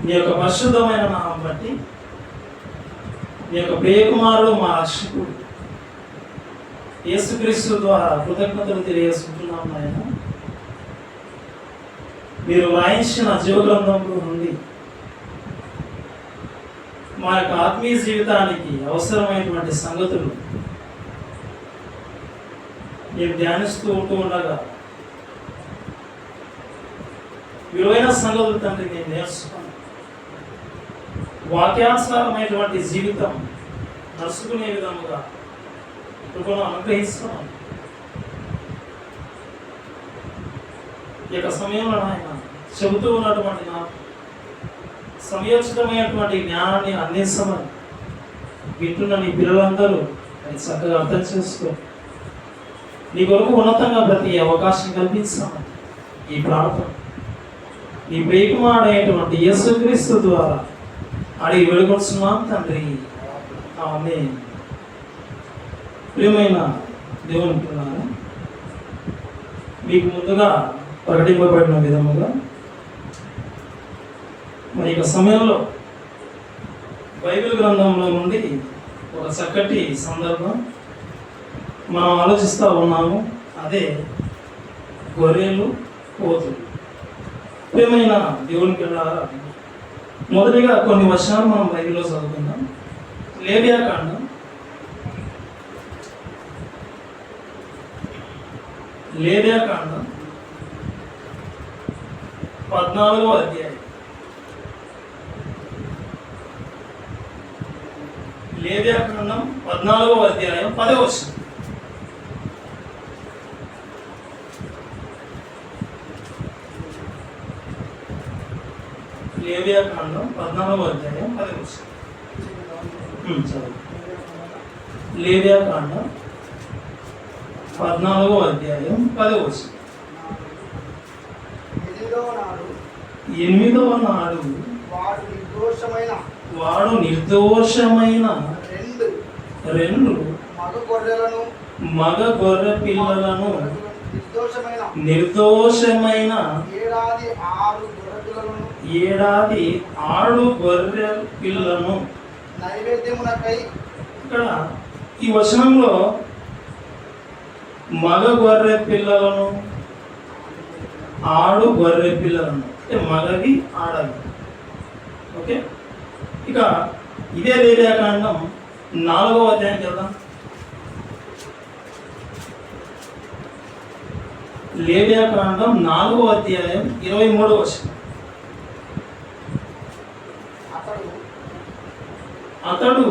నీ యొక్క పరిశుద్ధమైన నామం బట్టి నీ యొక్క ప్రియకుమారుడు మా రక్షకుడు యేసుక్రీస్తు ద్వారా కృతజ్ఞతలు తెలియజేసుకుంటున్నాం నాయన. మీరు వ్రాయించిన జీవగ్రంథంలో నుండి మా యొక్క ఆత్మీయ జీవితానికి అవసరమైనటువంటి సంగతులు మేము ధ్యానిస్తూ ఉండగా విలువైన సంగతులు తండ్రి నేను నేర్చుకున్నాను. వాక్యానుసారమైనటువంటి జీవితం నడుచుకునే విధముగా కృపను అనుగ్రహిస్తున్నాను. ఈ యొక్క సమయంలో ఆయన చెబుతూ ఉన్నటువంటి నాకు సమయోచితమైనటువంటి జ్ఞానాన్ని అందించమని వింటున్న నీ పిల్లలందరూ అది చక్కగా అర్థం చేసుకో నీ కొరకు ఉన్నతంగా ప్రతి అవకాశం కల్పించామని ఈ ప్రార్థన నీ ప్రియకుమారుడైనటువంటి యేసుక్రీస్తు ద్వారా అడిగి వెలుగొస్తున్నాం తండ్రి. ఆమేన్. ప్రియమైన దేవుని పిల్లలారా, మీకు ముందుగా ప్రకటింపబడిన విధముగా మరి యొక్క సమయంలో బైబిల్ గ్రంథంలో నుండి ఒక చక్కటి సందర్భం మనం ఆలోచిస్తూ ఉన్నాము. అదే గొర్రెలు పోతులు. ప్రియమైన దేవుని పిల్లలారా, మొదటిగా కొన్ని వచనాలు మనం బైబిల్లో చదువుకుందాం. లేవియాకాండం 14వ అధ్యాయం. లేవియాకాండం 14వ అధ్యాయం 10వ వచనం. లేవియాకాండం 14వ అధ్యాయం 10వ వచనం. లేవియాకాండం 14వ అధ్యాయం 10వ వచనం. 8వ నాడు వాడు నిర్దోషమైన రెండు మగ గొర్రె పిల్లలను నిర్దోషమైన ఏడాది 6 గొర్రె పిల్లను నైవేద్యమునకై. ఇక్కడ ఈ వచనంలో మగ గొర్రె పిల్లలను 6 గొర్రె పిల్లలను అంటే మగవి ఆడవి. ఓకే, ఇక ఇదే లేవియాకాండం 4వ అధ్యాయం కదా. లేవియాకాండం 4వ అధ్యాయం 23వ వచనం. అతడు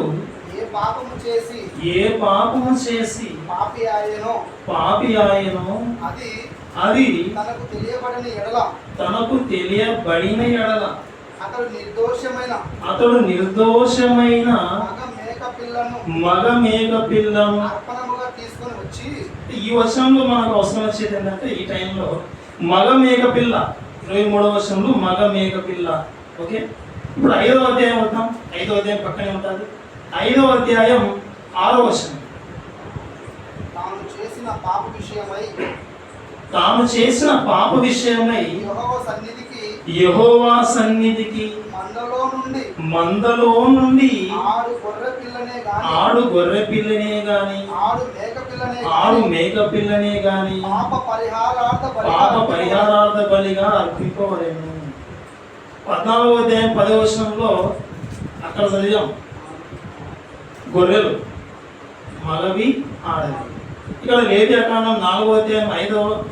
ఏ పాపము చేసి పాపి ఆయనో అది తనకు తెలియబడిన ఎడల అతడు నిర్దోషమైన మగ మేక పిల్లను తీసుకొని వచ్చి. ఈ వర్షంలో మనకు అవసరం వచ్చేది ఏంటంటే ఈ టైంలో మగ మేక పిల్ల 23వ వర్షంలో మగ మేక పిల్ల. ఓకే, ఇప్పుడు 5వ అధ్యాయం వద్దాం. 5వ అధ్యాయం పక్కనే ఉంటుంది. 5వ అధ్యాయం 6వ వచనం. తాను చేసిన పాప విషయమై యెహోవా సన్నిధికి మందలో నుండి 6 గొర్రె పిల్లనే గాని 6 మేక పిల్లనే గాని పాప పరిహారార్థ బలిగా అర్పింపవలెను. 14వ అధ్యాయం 10వ వచనంలో అక్కడ చదివాం గొర్రెలు మగవి ఆడవి. ఇక్కడ లేవియాకాండం 4వ అధ్యాయం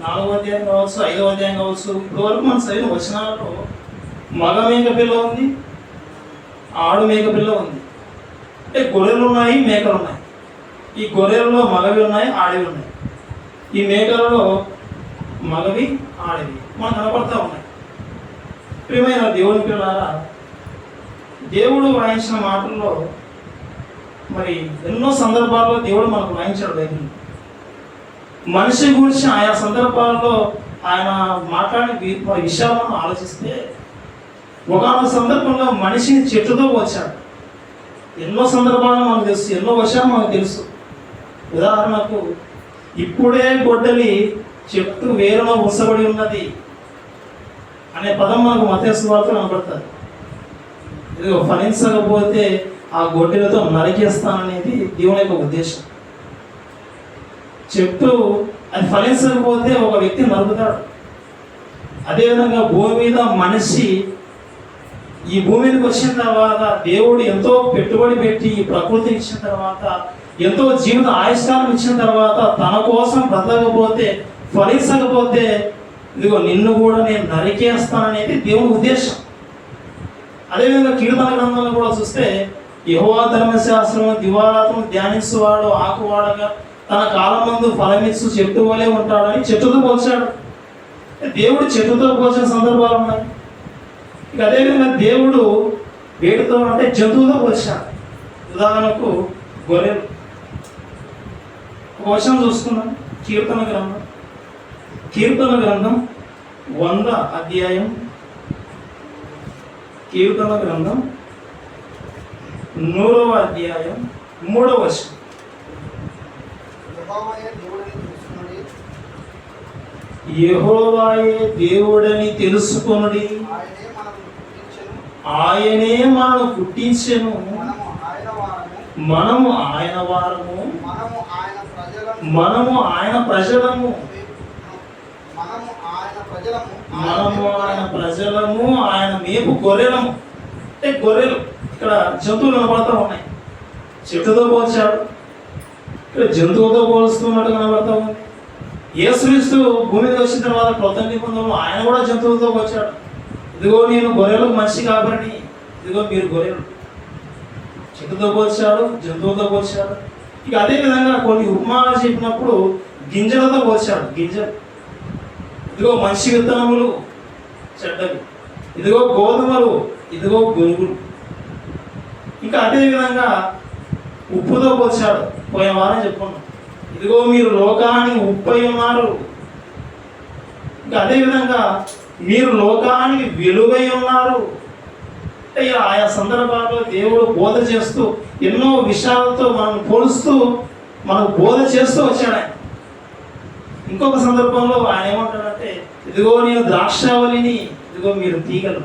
4వ అధ్యాయం కావచ్చు, 5వ అధ్యాయం కావచ్చు, ఇప్పటివరకు మనం చదివిన వచనాలలో మగ మేక పిల్ల ఉంది, ఆడు మేక పిల్ల ఉంది. అంటే గొర్రెలు ఉన్నాయి, మేకలు ఉన్నాయి. ఈ గొర్రెలలో మగవి ఉన్నాయి, ఆడవి ఉన్నాయి. ఈ మేకలలో మగవి ఆడవి మనకు కనపడతా ఉన్నాయి. ప్రియమైన దేవుని పిల్లలారా, దేవుడు వ్రాయించిన మాటల్లో మరి ఎన్నో సందర్భాల్లో దేవుడు మనకు వ్రాయించాడు బైబిల్. మనిషి గురించి ఆయా సందర్భాల్లో ఆయన మాట్లాడిన విషయాలను ఆలోచిస్తే ఒకనొక సందర్భంలో మనిషిని చెట్టుతో వచ్చాడు. ఎన్నో సందర్భాలు మనకు తెలుసు, ఎన్నో విషయాలు మనకు తెలుసు. ఉదాహరణకు ఇప్పుడే గొడ్డలి చెట్టు వేరులో ఉంచబడి ఉన్నది అనే పదం మనకు మత్తయి సువార్తలో కనబడుతుంది. ఇదిగో ఫలించకపోతే ఆ గొడ్డలతో నరికేస్తాననేది దేవుని యొక్క ఉద్దేశం. చెట్టు అది ఫలించకపోతే ఒక వ్యక్తి నరుకుతాడు. అదేవిధంగా భూమి మీద మనిషి ఈ భూమికి వచ్చిన తర్వాత దేవుడు ఎంతో పెట్టుబడి పెట్టి ఈ ప్రకృతిని ఇచ్చిన తర్వాత, ఎంతో జీవిత ఆయుష్కాలం ఇచ్చిన తర్వాత తన కోసం బ్రతకపోతే, ఫలించకపోతే ఇదిగో నిన్ను కూడా నేను నరికేస్తాననేది దేవుని ఉద్దేశం. అదేవిధంగా కీర్తన గ్రంథంలో కూడా చూస్తే యెహోవా ధర్మశాస్త్రం దివారాత్రం ధ్యానించువాడు ఆకువాడగా తన కాలమందు ఫలమిచ్చు చెట్టు వలె ఉంటాడని చెట్టుతో పోల్చాడు. దేవుడు చెట్టుతో పోల్చిన సందర్భాలు ఉన్నాయి. ఇక అదేవిధంగా దేవుడు వేటితో అంటే జంతువుతో పోల్చాడు. ఉదాహరణకు గొర్రెలు. ఒక వచనం చూసుకున్నాం, కీర్తన గ్రంథం 100వ అధ్యాయం, కీర్తన గ్రంథం 100వ అధ్యాయం 3వ వచనం. యెహోవాయే దేవుడని తెలుసుకొనుడి, ఆయనే మనను పుట్టించెను, మనము ఆయన వారము, మనము ఆయన ప్రజలము, ఆయన మేపు గొర్రెలము. అంటే గొర్రెలు ఇక్కడ జంతువులు కనబడతా ఉన్నాయి. చెట్టుతో పోల్చాడు, ఇక్కడ జంతువుతో పోలుస్తున్నట్టు కనబడతా ఉంది. యేసుక్రీస్తు భూమి మీద వచ్చిన తర్వాత క్రొత్త నిబంధనలో ఆయన కూడా జంతువులతో వచ్చాడు. ఇదిగో నేను గొర్రెలకు మనిషి కాబట్టి, ఇదిగో మీరు గొర్రెలు. చెట్టుతో పోల్చాడు, జంతువులతో పోల్చాడు. ఇక అదే విధంగా కొన్ని ఉపమానాలు చెప్పినప్పుడు గింజలతో పోల్చాడు. గింజలు, ఇదిగో మనిషి విత్తనములు చెడ్డవి, ఇదిగో గోధుమలు, ఇదిగో గొనుగులు. ఇంకా అదే విధంగా ఉప్పుతో పోల్చాడు. పోయిన వారం చెప్పుకున్నాం, ఇదిగో మీరు లోకానికి ఉప్పై ఉన్నారు. ఇంకా అదేవిధంగా మీరు లోకానికి వెలుగై ఉన్నారు. అంటే ఆయా సందర్భాల్లో దేవుడు బోధ చేస్తూ ఎన్నో విషయాలతో మనం పోలుస్తూ మనకు బోధ చేస్తూ వచ్చాడు ఆయన. ఇంకొక సందర్భంలో ఆయన ఏమంటాడంటే, ఇదిగో నేను ద్రాక్షావళిని, ఇదిగో మీరు తీగలు.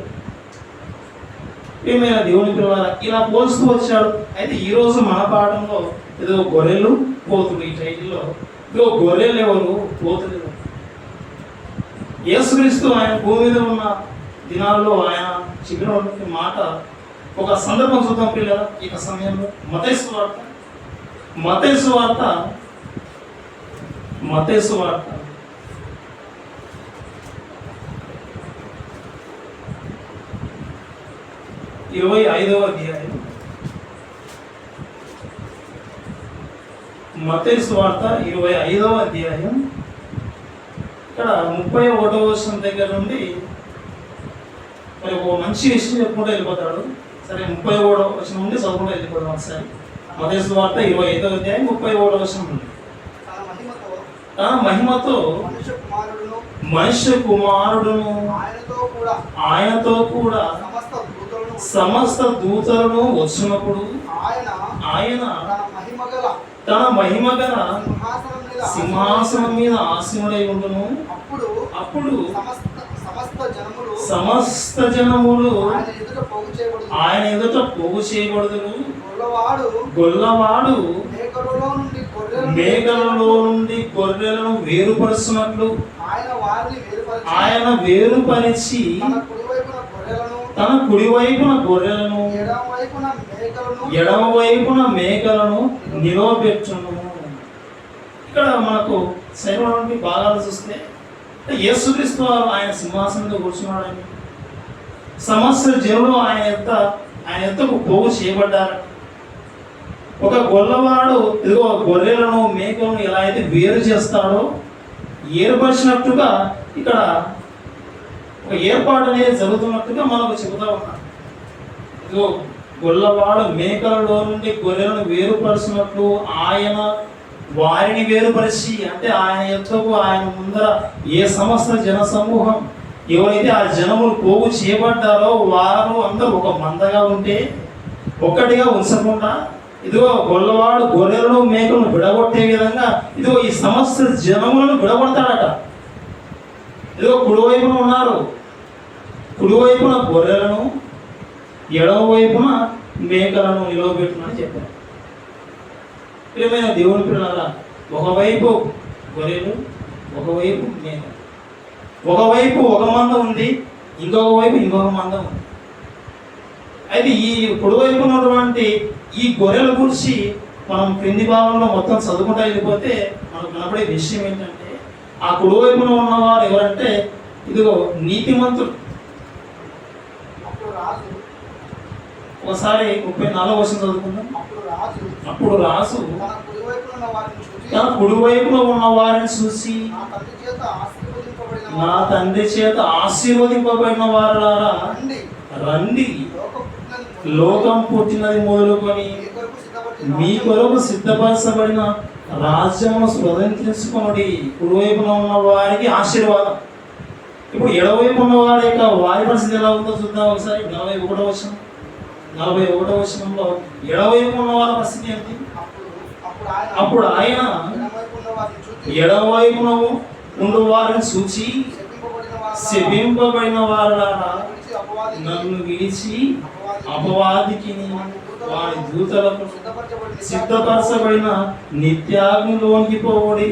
ఏమైనా దేవుని పిల్లవారా ఇలా పోల్స్తూ వచ్చాడు. అయితే ఈరోజు మన పాఠంలో ఇదిగో గొర్రెలు పోతులు, ఈ టైటిల్లో ఇదిగో గొర్రెలు ఎవరు, పోతులు ఎవరు. యేసుక్రీస్తు ఆయన భూమి మీద ఉన్న దినాల్లో ఆయన చెప్పిన మాట ఒక సందర్భం చూద్దాం పిల్లల. ఇక సమయంలో మత్తయి సువార్త 25వ అధ్యాయం. మత్తయి సువార్త 25వ అధ్యాయం. ఇక్కడ 31వ వచనం దగ్గర నుండి మరి ఒక మంచి విషయం చెప్పుకుంటూ వెళ్ళిపోతాడు. సరే 31వ వచనం నుండి చదువుకుంటూ వెళ్ళిపోతాం ఒకసారి. మత్తయి సువార్త 25వ అధ్యాయం 31వ వచనం నుండి. తన మహిమతో మనుష్య కుమారుడును ఆయనతో కూడా సమస్త దూతలను వచ్చినప్పుడు ఆయన తన మహిమగల సింహాసనం మీద ఆసీనుడై ఉండును. అప్పుడు సమస్త జనములు ఆయన ఎదుట పోగు చేయబడుదురు. గొల్లవాడు మేకలలో నుండి గొర్రెలను వేరుపరుచున్నట్లు ఆయన వేరుపరిచి తన కుడివైపున గొర్రెలను ఎడమ వైపున మేకలను నిలవబెట్టును. ఇక్కడ మనకు శరీరానికి భాగాలు చూస్తే యేసుక్రీస్తు ఆయన సింహాసనంలో కూర్చున్నాడని, సమస్త జనులు ఆయన ఎద్దకు పోగు చేయబడ్డారని, ఒక గొల్లవాడు ఇదిగో గొర్రెలను మేకలను ఎలా అయితే వేరు చేస్తాడో ఏర్పరిచినట్టుగా ఇక్కడ ఒక ఏర్పాటు అనేది జరుగుతున్నట్టుగా మనకు చెబుతా ఉన్నాడు. ఇదిగో గొల్లవాడు మేకలలో నుండి గొర్రెలను వేరుపరిచినట్లు ఆయన వారిని వేరుపరిచి, అంటే ఆయన ఎద్దకు ఆయన ముందర ఏ సమస్త జన సమూహం ఎవరైతే ఆ జనములు పోగు చేయబడ్డారో వారు అందరూ ఒక మందగా ఉంటే ఒక్కటిగా ఉంచకుండా, ఇదిగో గొల్లవాడు గొర్రెలను మేకలను విడగొట్టే విధంగా ఇదిగో ఈ సమస్త జనములను విడగొడతాడట. ఇదిగో కుడివైపున ఉన్నారు, కుడివైపున గొర్రెలను ఎడమ వైపున మేకలను నిలవబెట్టునని చెప్పారు. ప్రియమైన దేవుని పిల్లలారా, ఒకవైపు గొర్రెలు, ఒకవైపు మేక, ఒకవైపు ఒక మంద ఉంది, ఇంకొక వైపు ఇంకొక మంద ఉంది. అయితే ఈ కుడివైపు ఉన్నటువంటి ఈ గొర్రెల గురించి మనం క్రింది భాగంలో మొత్తం చదువుకుంటా వెళ్ళిపోతే మనకు కనపడే విషయం ఏంటంటే, ఆ కుడివైపున ఉన్నవారు ఎవరంటే ఇదిగో నీతిమంతులు. అప్పుడు రాజు ఒకసారి 34వ వచనం చదువుకుందాం. అప్పుడు రాజు తన కుడివైపున ఉన్న వారిని చూసి, తన కుడివైపున ఉన్న వారిని చూసి, నా తండ్రి చేత ఆశీర్వదింపబడిన నా తండ్రి చేత ఆశీర్వదింపబడిన వారులారా రండి, రండి, లోకం పుట్టినది లోకం పుట్టినది మొదలుకొని మీ కొరకు సిద్ధపరచబడిన రాజ్యమును స్వతంత్రించుకొనుడి. కుడివైపున ఉన్న వారికి ఆశీర్వాదం. ఇప్పుడు ఎడవైపు ఉన్న వారి యొక్క వారి పరిస్థితి ఎలా ఉందో చూద్దాం ఒకసారి. 41వ వచనం, 41వ వచనంలో ఎడవైపు ఉన్న వారి పరిస్థితి ఏంటి? అప్పుడు ఆయన ఎడవైపున ఉండు వారిని చూచి, శపింపబడిన వారులారా నన్ను విడిచి అపవాదికి వారి దూతలకు సిద్ధపరచబడిన నిత్యాగ్నిలోనికి పోవడి.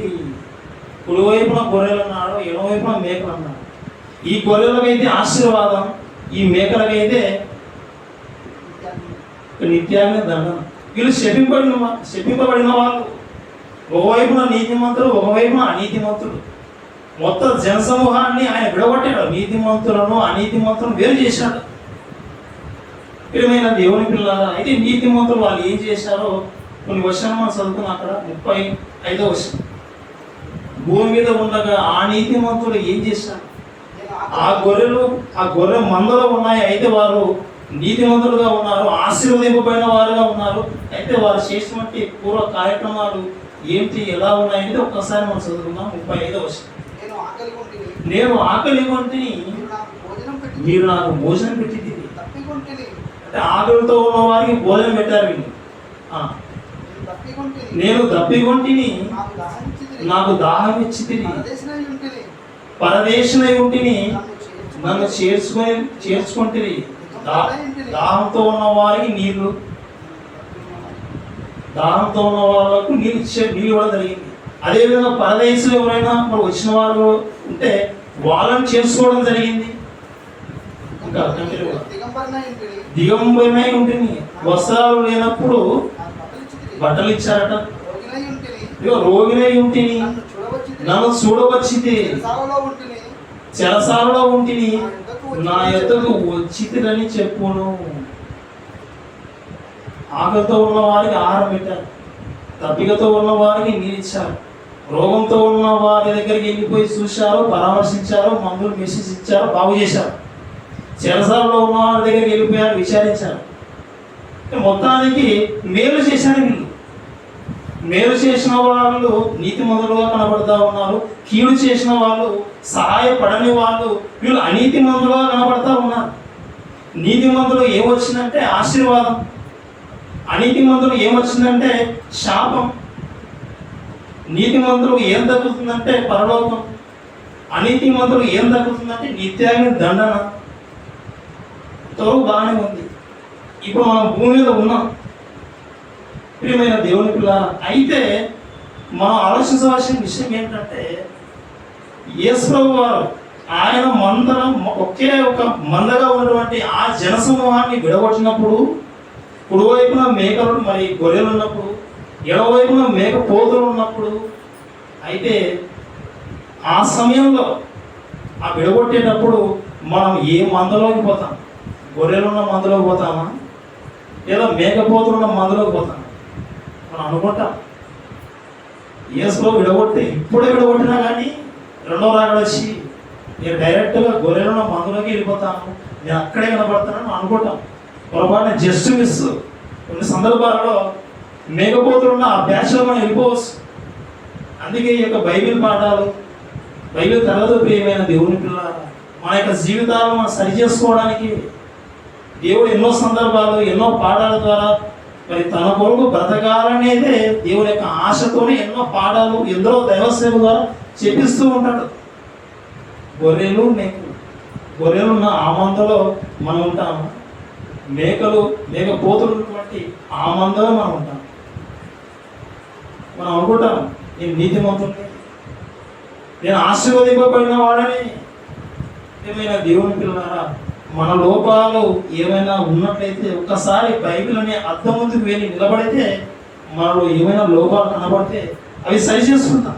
కుడివైపున గొర్రెలు అన్నాడు, ఎడవైపున మేకలు అన్నాడు. ఈ గొర్రెలకైతే ఆశీర్వాదం, ఈ మేకలకైతే నిత్యాగ్ని దండన. వీళ్ళు శపింపబడిన వాళ్ళు. ఒకవైపున నీతిమంతులు, ఒకవైపున అనీతిమంతులు. మొత్తం జనసమూహాన్ని ఆయన విడగొట్టాడు. నీతిమంతులను అనీతిమంతులను వేరు చేశాడు. ప్రియమైన దేవుని పిల్లలారా, అయితే నీతిమంతులు వాళ్ళు ఏం చేశారో కొన్ని వచనం మనం చదువుకున్నాం. అక్కడ 35వ వచనం. భూమి మీద ఉండగా ఆ నీతిమంతులు ఏం చేశారు? ఆ గొర్రె మందలో ఉన్నాయి. అయితే వారు నీతిమంతులుగా ఉన్నారు, ఆశీర్వదింపబడిన వారుగా ఉన్నారు. అయితే వారు చేసినటువంటి పూర్వ కార్యక్రమాలు ఏంటి, ఎలా ఉన్నాయంటే ఒక్కసారి మనం చదువుకుందాం. 35వ వచనం. నేను ఆకలి కొంటిని, మీరు నాకు భోజనం పెట్టింది. అంటే ఆకలితో ఉన్న వారికి భోజనం పెట్టారు వీళ్ళు. నేను దప్పికొంటిని, నాకు దాహం ఇచ్చితిరి, పరదేశినై ఉంటిని, నన్ను చేర్చుకుంటిరి. దాహంతో ఉన్న వారికి నీళ్లు, దాహంతో ఉన్న వాళ్ళకు నీళ్ళు ఇవ్వడం జరిగింది. అదేవిధంగా పరదేశంలో ఎవరైనా మరి వచ్చిన వారు ఉంటే వాళ్ళని చేసుకోవడం జరిగింది. ఇంకా దిగంబరినై ఉంటుంది, వస్త్రాలు లేనప్పుడు బట్టలు ఇచ్చారట. రోగినై ఉంటిని, నన్ను చూడవచ్చితే, చెరసాలలో ఉంటిని, నా యొద్దకు వచ్చితిరని చెప్పును. ఆకలితో ఉన్న వారికి ఆహారం పెట్టారు, తప్పికతో ఉన్న వారికి నీళ్ళు ఇచ్చారు, రోగంతో ఉన్న వారి దగ్గరికి వెళ్ళిపోయి చూశారు, పరామర్శించారు, మందులు మెసేజ్ ఇచ్చారు, బాగు చేశారు. చెరసాలలో ఉన్న వారి దగ్గరికి వెళ్ళిపోయారు, విచారించారు. మొత్తానికి మేలు చేశారు వీళ్ళు. మేలు చేసిన వాళ్ళు నీతిమంతులుగా కనబడతా ఉన్నారు, కీడు చేసిన వాళ్ళు, సహాయపడని వాళ్ళు వీళ్ళు అనీతిమంతులుగా కనబడతా ఉన్నారు. నీతిమంతులు ఏమొచ్చిందంటే ఆశీర్వాదం, అనీతిమంతులు ఏమొచ్చిందంటే శాపం. నీతిమంతులకు ఏం దక్కుతుందంటే పరలోకం, అనీతిమంతులకు ఏం దక్కుతుందంటే నిత్యాగ్ని దండన. తొలగు బాగానే ఉంది. ఇప్పుడు మనం భూమి మీద ఉన్నాం. ప్రియమైన దేవుని పిల్లలారా, అయితే మనం ఆలోచించవలసిన విషయం ఏంటంటే, యేసుప్రభు వారు ఆయన ఒకే ఒక మందగా ఉన్నటువంటి ఆ జనసమూహాన్ని విడగొట్టినప్పుడు, కుడివైపున మేకలు మరి గొర్రెలు ఉన్నప్పుడు, ఎడవైపున మేక పోతులు ఉన్నప్పుడు, అయితే ఆ సమయంలో ఆ విడగొట్టేటప్పుడు మనం ఏ మందలోకి పోతాం? గొర్రెలున్న మందలోకి పోతామా, లేదా మేకపోతులున్న మందలోకి పోతామా? మనం అనుకుంటాం యేసులో విడగొట్టి ఇప్పుడే విడగొట్టినా కానీ రెండో రాగడ వచ్చి నేను డైరెక్ట్గా గొర్రెలున్న మందులోకి వెళ్ళిపోతాను, నేను అక్కడే కనబడతానని అనుకుంటాం. పొరపాటున జస్ట్ మిస్. కొన్ని సందర్భాలలో మేకపోతులున్న ఆ బ్యాచ్లో మనం వెళ్ళిపోవచ్చు. అందుకే ఈ యొక్క బైబిల్ పాఠాలు, బైబిల్ తరగతి ప్రియమైన దేవుని పిల్లలారా, మన యొక్క జీవితాలను మనం సరి చేసుకోవడానికి దేవుడు ఎన్నో సందర్భాలు, ఎన్నో పాఠాల ద్వారా మరి తన కొరకు బ్రతకాలనేదే దేవుని యొక్క ఆశతోనే ఎన్నో పాఠాలు ఎందరో దైవసేవ ద్వారా చెప్పిస్తూ ఉంటాడు. గొర్రెలు మేకలు, గొర్రెలున్న ఆ మందలో మనం ఉంటాము, మేకపోతులు ఉన్నటువంటి ఆ మందలో మనం ఉంటాం. మనం అనుకుంటాం నేను నీతిమంతుడిని, నేను ఆశీర్వదింపబడిన వాడని. ఏమైనా దేవుని పిల్లలారా, మన లోపాలు ఏమైనా ఉన్నట్లయితే ఒక్కసారి బైబిల్ అనే అద్దం ముందుకు వెళ్ళి నిలబడితే మనలో ఏమైనా లోపాలు కనబడితే అవి సరి చేసుకుంటాం.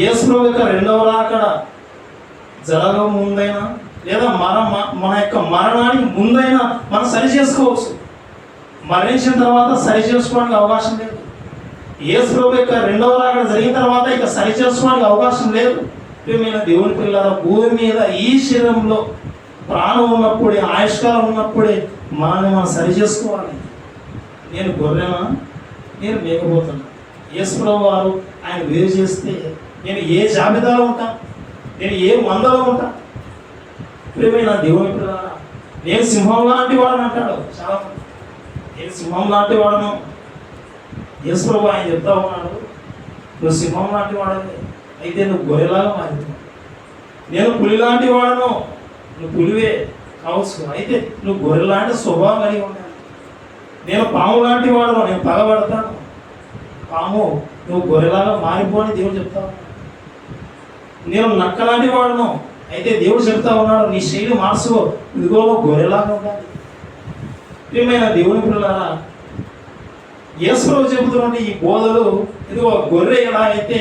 యేసు యొక్క రెండవ రాకడ జరగ ముందైనా లేదా మన యొక్క మరణానికి ముందైనా మనం సరి చేసుకోవచ్చు. మరణించిన తర్వాత సరి చేసుకోవడానికి అవకాశం లేదు. యేసు యొక్క రెండవ రాకడ జరిగిన తర్వాత ఇక సరి చేసుకోవడానికి అవకాశం లేదు. ప్రియమైన దేవుని పిల్లల భూమి మీద ఈ శరీరంలో ప్రాణం ఉన్నప్పుడే, ఆయుష్కాలం ఉన్నప్పుడే మనల్ని మనం సరి చేసుకోవాలి. నేను గొర్రెనా, నేను మేకపోతున్నా. యేసుప్రభు వారు ఆయన వేరు చేస్తే నేను ఏ జాబితాలో ఉంటాను, నేను ఏ మందలో ఉంటాను. ప్రియమైన దేవుని పిల్లల, నేను సింహం లాంటి వాడని అంటాడు చాలా మంది. నేను సింహం లాంటి వాడను. యేసుప్రభు ఆయన చెప్తా ఉన్నాడు, నువ్వు సింహం లాంటి వాడని అయితే నువ్వు గొర్రెలాగా మారిపోయావు. నేను పులి లాంటి వాడను, నువ్వు పులివే కావచ్చు, అయితే నువ్వు గొర్రె లాంటి స్వభావం కలిగి ఉన్నాను. నేను పాము లాంటి వాడను, నేను పగబడతాను. పాము, నువ్వు గొర్రెలాగా మారిపోని దేవుడు చెప్తా ఉన్నాడు. నేను నక్క లాంటి వాడను, అయితే దేవుడు చెప్తా ఉన్నాడు నీ శైలి మార్చుకో, ఇదిగో నువ్వు గొర్రెలాగా ఉండాలి. ప్రియమైన దేవుని పిల్లలారా, యేసుప్రభు చెబుతున్న ఈ బోధలు, ఇదిగో గొర్రె ఎలా అయితే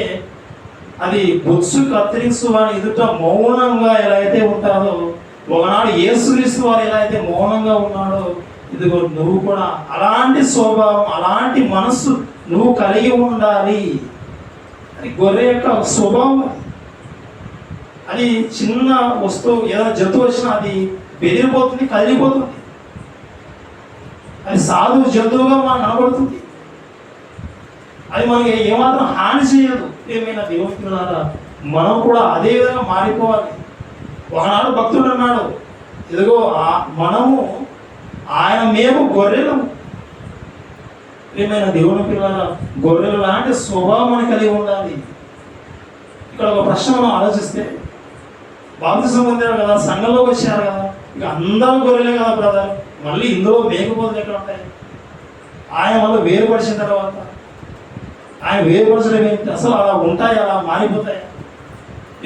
అది బొత్సు కత్తిరించు అని ఎదుట మౌనంగా ఎలా అయితే ఉంటారో, ఒకనాడు యేసుక్రీస్తు వారు ఎలా అయితే మౌనంగా ఉన్నాడో, ఇదిగో నువ్వు కూడా అలాంటి స్వభావం, అలాంటి మనస్సు నువ్వు కలిగి ఉండాలి. అది గొర్రె యొక్క స్వభావం. అది చిన్న వస్తువు, ఏదైనా జంతువు వచ్చినా అది బెదిరిపోతుంది, కదిలిపోతుంది. అది సాధు జంతువుగా మనకు కనబడుతుంది. అది మనకి ఏమాత్రం హాని చేయదు. ఏమైనా దేవుని పిల్లలారా, మనం కూడా అదే విధంగా మారిపోవాలి. ఒకనాడు భక్తుడు అన్నాడు, ఇదిగో మనము మేము గొర్రెలము. ఏమైనా దేవుని పిల్లలారా, గొర్రెలు లాంటి స్వభావం అని కలిగి ఉండాలి. ఇక్కడ ఒక ప్రశ్న మనం ఆలోచిస్తే, బాప్తిసం పొందారు కదా, సంఘంలోకి వచ్చారు కదా, ఇక అందరూ గొర్రెలే కదా బ్రదర్, మళ్ళీ ఇందులో మేకపోతులు ఎక్కడ ఉంటాయి? ఆయన మళ్ళీ వేరుపరిచిన తర్వాత ఆయన వేరుపరచడం ఏంటి? అసలు అలా ఉంటాయి, అలా మారిపోతాయి?